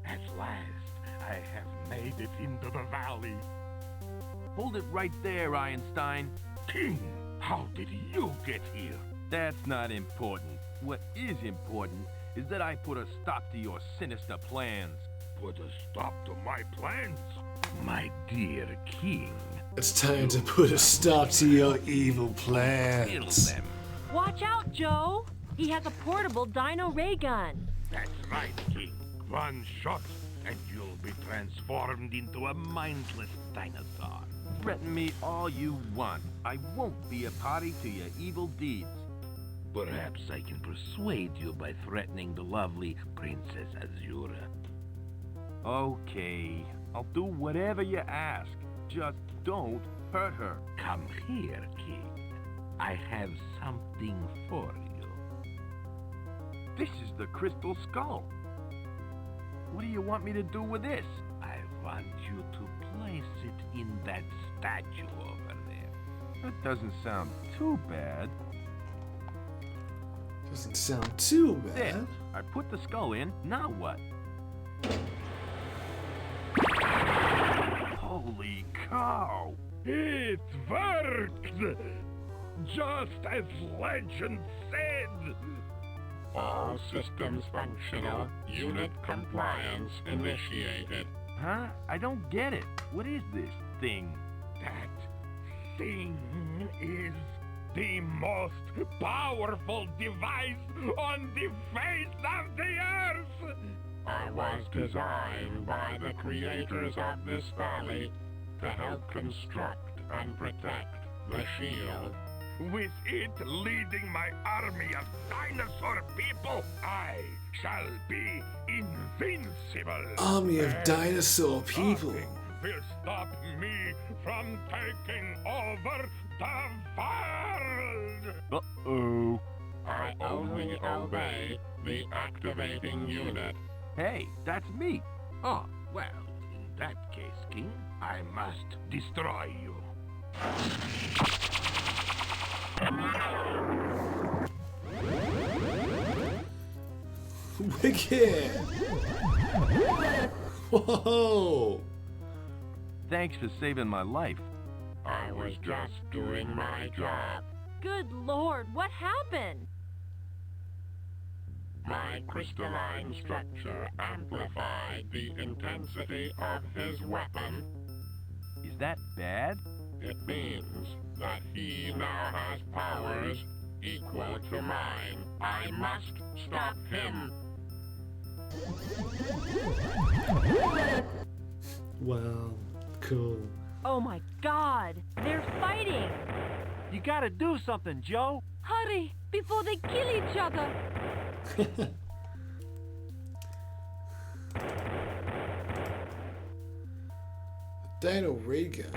Speaker 16: At last, I have made it into the valley.
Speaker 18: Hold it right there, Einstein.
Speaker 16: King, how did you get here?
Speaker 18: That's not important. What is important is that I put a stop to your sinister plans.
Speaker 16: Put a stop to my plans? My dear king.
Speaker 7: It's time to put a stop to your evil plans.
Speaker 18: Kill them.
Speaker 17: Watch out, Joe! He has a portable dino ray gun.
Speaker 16: That's right, king. One shot, and you'll be transformed into a mindless dinosaur.
Speaker 18: Threaten me all you want. I won't be a party to your evil deeds.
Speaker 16: Perhaps I can persuade you by threatening the lovely Princess Azura.
Speaker 18: Okay, I'll do whatever you ask. Just don't hurt her.
Speaker 16: Come here, kid. I have something for you.
Speaker 18: This is the crystal skull. What do you want me to do with this?
Speaker 16: I want you to place it in that statue over there.
Speaker 18: That doesn't sound too bad.
Speaker 7: Doesn't sound too bad.
Speaker 18: There. I put the skull in. Now what? Holy cow!
Speaker 16: It worked! Just as legend said! All systems functional. Unit compliance initiated.
Speaker 18: Huh? I don't get it. What is this thing?
Speaker 16: That thing is the most powerful device on the face of the earth! I was designed by the creators of this valley to help construct and protect the shield. With it leading my army of dinosaur people, I shall be invincible.
Speaker 7: Army of dinosaur people.
Speaker 16: Nothing will stop me from taking over the world.
Speaker 18: Uh-oh.
Speaker 16: I only obey the activating unit.
Speaker 18: Hey, that's me.
Speaker 16: Oh, well, in that case, King, I must destroy you.
Speaker 7: Wicked! Whoa!
Speaker 18: Thanks for saving my life.
Speaker 16: I was just doing my job.
Speaker 17: Good Lord, what happened?
Speaker 16: My crystalline structure amplified the intensity of his weapon.
Speaker 18: Is that bad?
Speaker 16: It means that he now has powers equal to mine. I must stop him.
Speaker 7: Wow, cool.
Speaker 17: Oh my God, they're fighting!
Speaker 18: You gotta do something, Joe.
Speaker 17: Hurry, before they kill each other!
Speaker 7: Dino ray gun.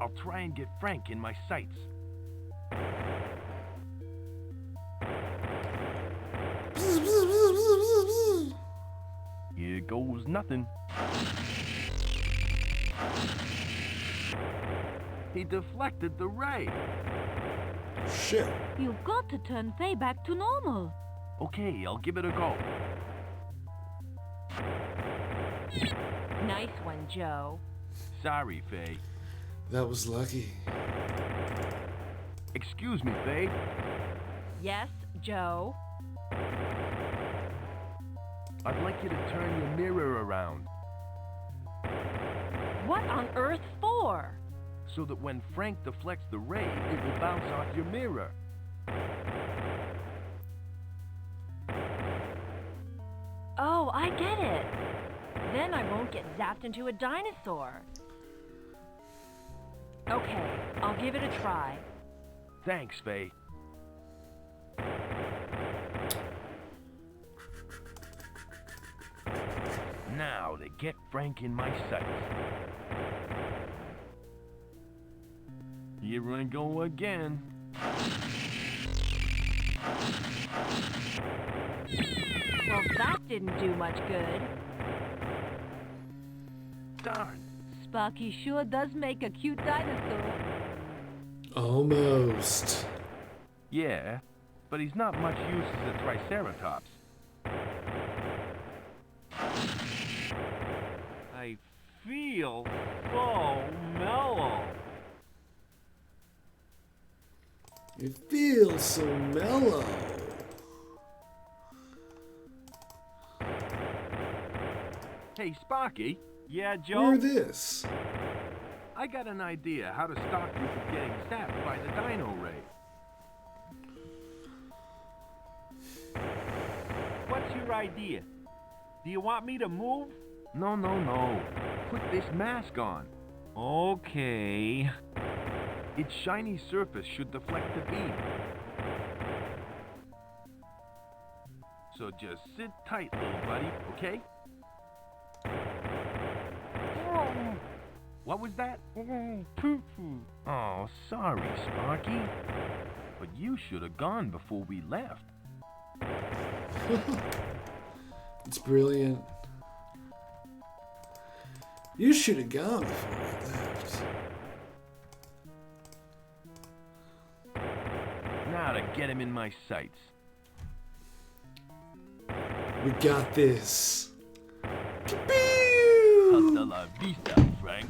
Speaker 18: I'll try and get Frank in my sights. Here goes nothing. He deflected the ray.
Speaker 7: Shit.
Speaker 17: You've got to turn Faye back to normal.
Speaker 18: Okay, I'll give it a go.
Speaker 17: Nice one, Joe.
Speaker 18: Sorry, Faye.
Speaker 7: That was lucky.
Speaker 18: Excuse me, Faye.
Speaker 17: Yes, Joe?
Speaker 18: I'd like you to turn your mirror around.
Speaker 17: What on earth for?
Speaker 18: So that when Frank deflects the ray, it will bounce off your mirror.
Speaker 17: Oh, I get it. Then I won't get zapped into a dinosaur. Okay, I'll give it a try.
Speaker 18: Thanks, Faye. Now to get Frank in my sights. Here I go again.
Speaker 17: Well, that didn't do much good.
Speaker 18: Darn.
Speaker 17: Sparky sure does make a cute dinosaur.
Speaker 7: Almost.
Speaker 18: Yeah, but he's not much use as a triceratops. I feel so mellow.
Speaker 7: It feels so mellow.
Speaker 18: Hey, Sparky. Yeah, Joe?
Speaker 7: Hear this.
Speaker 18: I got an idea how to stop you from getting zapped by the dino ray. What's your idea? Do you want me to move? No. Put this mask on. Okay. Its shiny surface should deflect the beam. So just sit tight, little buddy, okay? What was that? Oh, sorry, Sparky. But you should have gone before we left.
Speaker 7: It's brilliant. You should have gone before we left.
Speaker 18: Now to get him in my sights.
Speaker 7: We got this.
Speaker 18: Hasta la vista, Frank.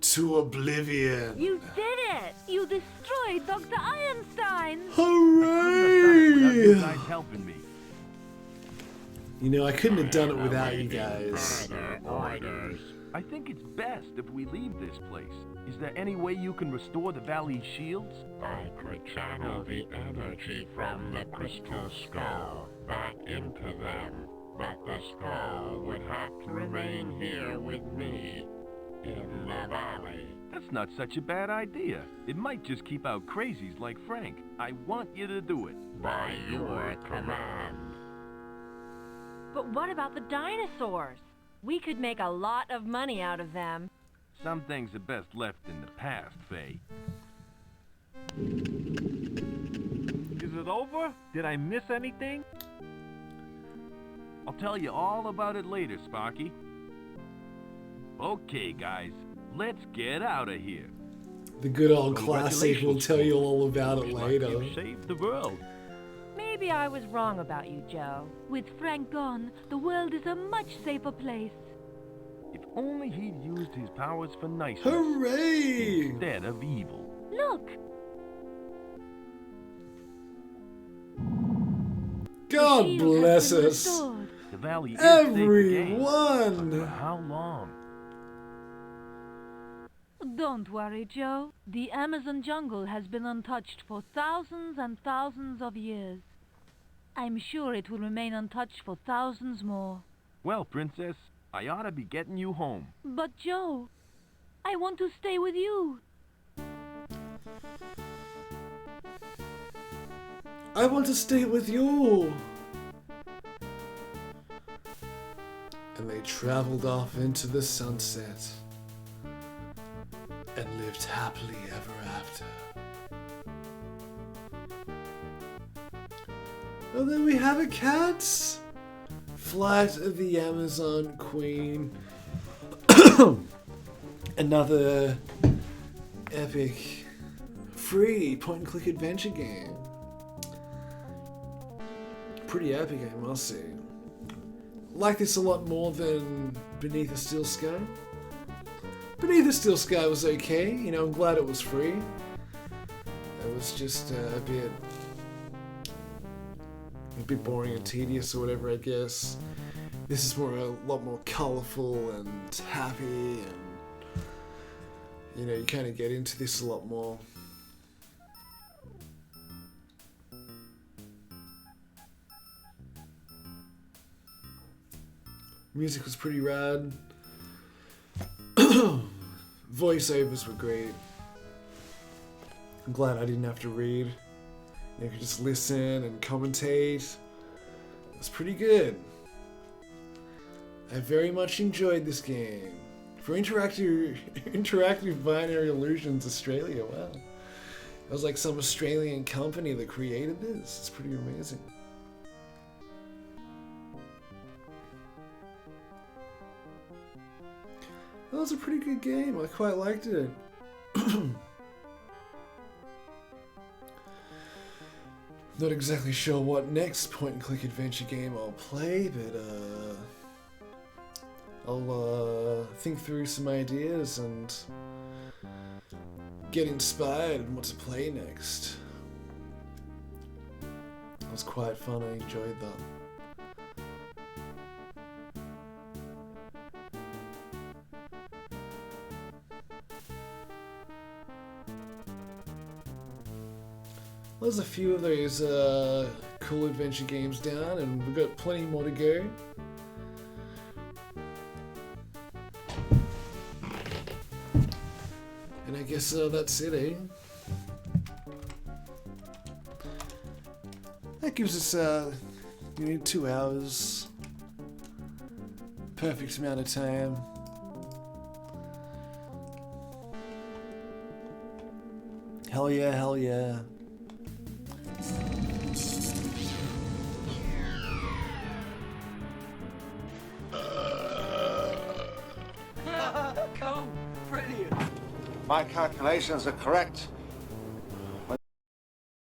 Speaker 7: To oblivion.
Speaker 17: You did it! You destroyed Dr. Einstein!
Speaker 7: Hooray!
Speaker 18: Without you guys helping me.
Speaker 7: You know, I couldn't have done it without you guys.
Speaker 18: I think it's best if we leave this place. Is there any way you can restore the valley's shields?
Speaker 16: I could channel the energy from the crystal skull back into them, but the skull would have to remain here with me in the valley.
Speaker 18: That's not such a bad idea. It might just keep out crazies like Frank. I want you to do it.
Speaker 16: By your command.
Speaker 17: But what about the dinosaurs? We could make a lot of money out of them.
Speaker 18: Some things are best left in the past, Faye. Is it over? Did I miss anything? I'll tell you all about it later, Sparky. Okay, guys, let's get out of here.
Speaker 7: The good old classic, we'll tell you all about it later.
Speaker 18: You've saved the world.
Speaker 17: Maybe I was wrong about you, Joe. With Frank gone, the world is a much safer place.
Speaker 18: If only he'd used his powers for niceness.
Speaker 7: Hooray!
Speaker 18: Instead of evil.
Speaker 17: Look!
Speaker 7: God bless us.
Speaker 18: The valley is safe again.
Speaker 7: Everyone!
Speaker 18: But for how long?
Speaker 17: Don't worry, Joe. The Amazon jungle has been untouched for thousands and thousands of years. I'm sure it will remain untouched for thousands more.
Speaker 18: Well, Princess, I ought to be getting you home.
Speaker 17: But Joe, I want to stay with you.
Speaker 7: I want to stay with you. And they traveled off into the sunset and lived happily ever after. Oh, there we have it, cats! Flight of the Amazon Queen. Another epic, free point-and-click adventure game. Pretty epic, I must say. Like this a lot more than Beneath a Steel Sky. Beneath a Steel Sky was okay, you know, I'm glad it was free. It was just a bit boring and tedious or whatever, I guess. This is a lot more colourful and happy, and you know, you kind of get into this a lot more. Music was pretty rad. Voiceovers were great. I'm glad I didn't have to read. You could just listen and commentate. It was pretty good. I very much enjoyed this game. For Interactive Binary Illusions Australia, wow. It was like some Australian company that created this. It's pretty amazing. That was a pretty good game. I quite liked it. Not exactly sure what next point-and-click adventure game I'll play, but I'll think through some ideas and get inspired on what to play next. It was quite fun. I enjoyed that. There's a few of those cool adventure games down, and we've got plenty more to go. And I guess that's it, eh? That gives us, 2 hours. Perfect amount of time. Hell yeah, hell yeah.
Speaker 10: Oh, pretty.
Speaker 6: My calculations are correct.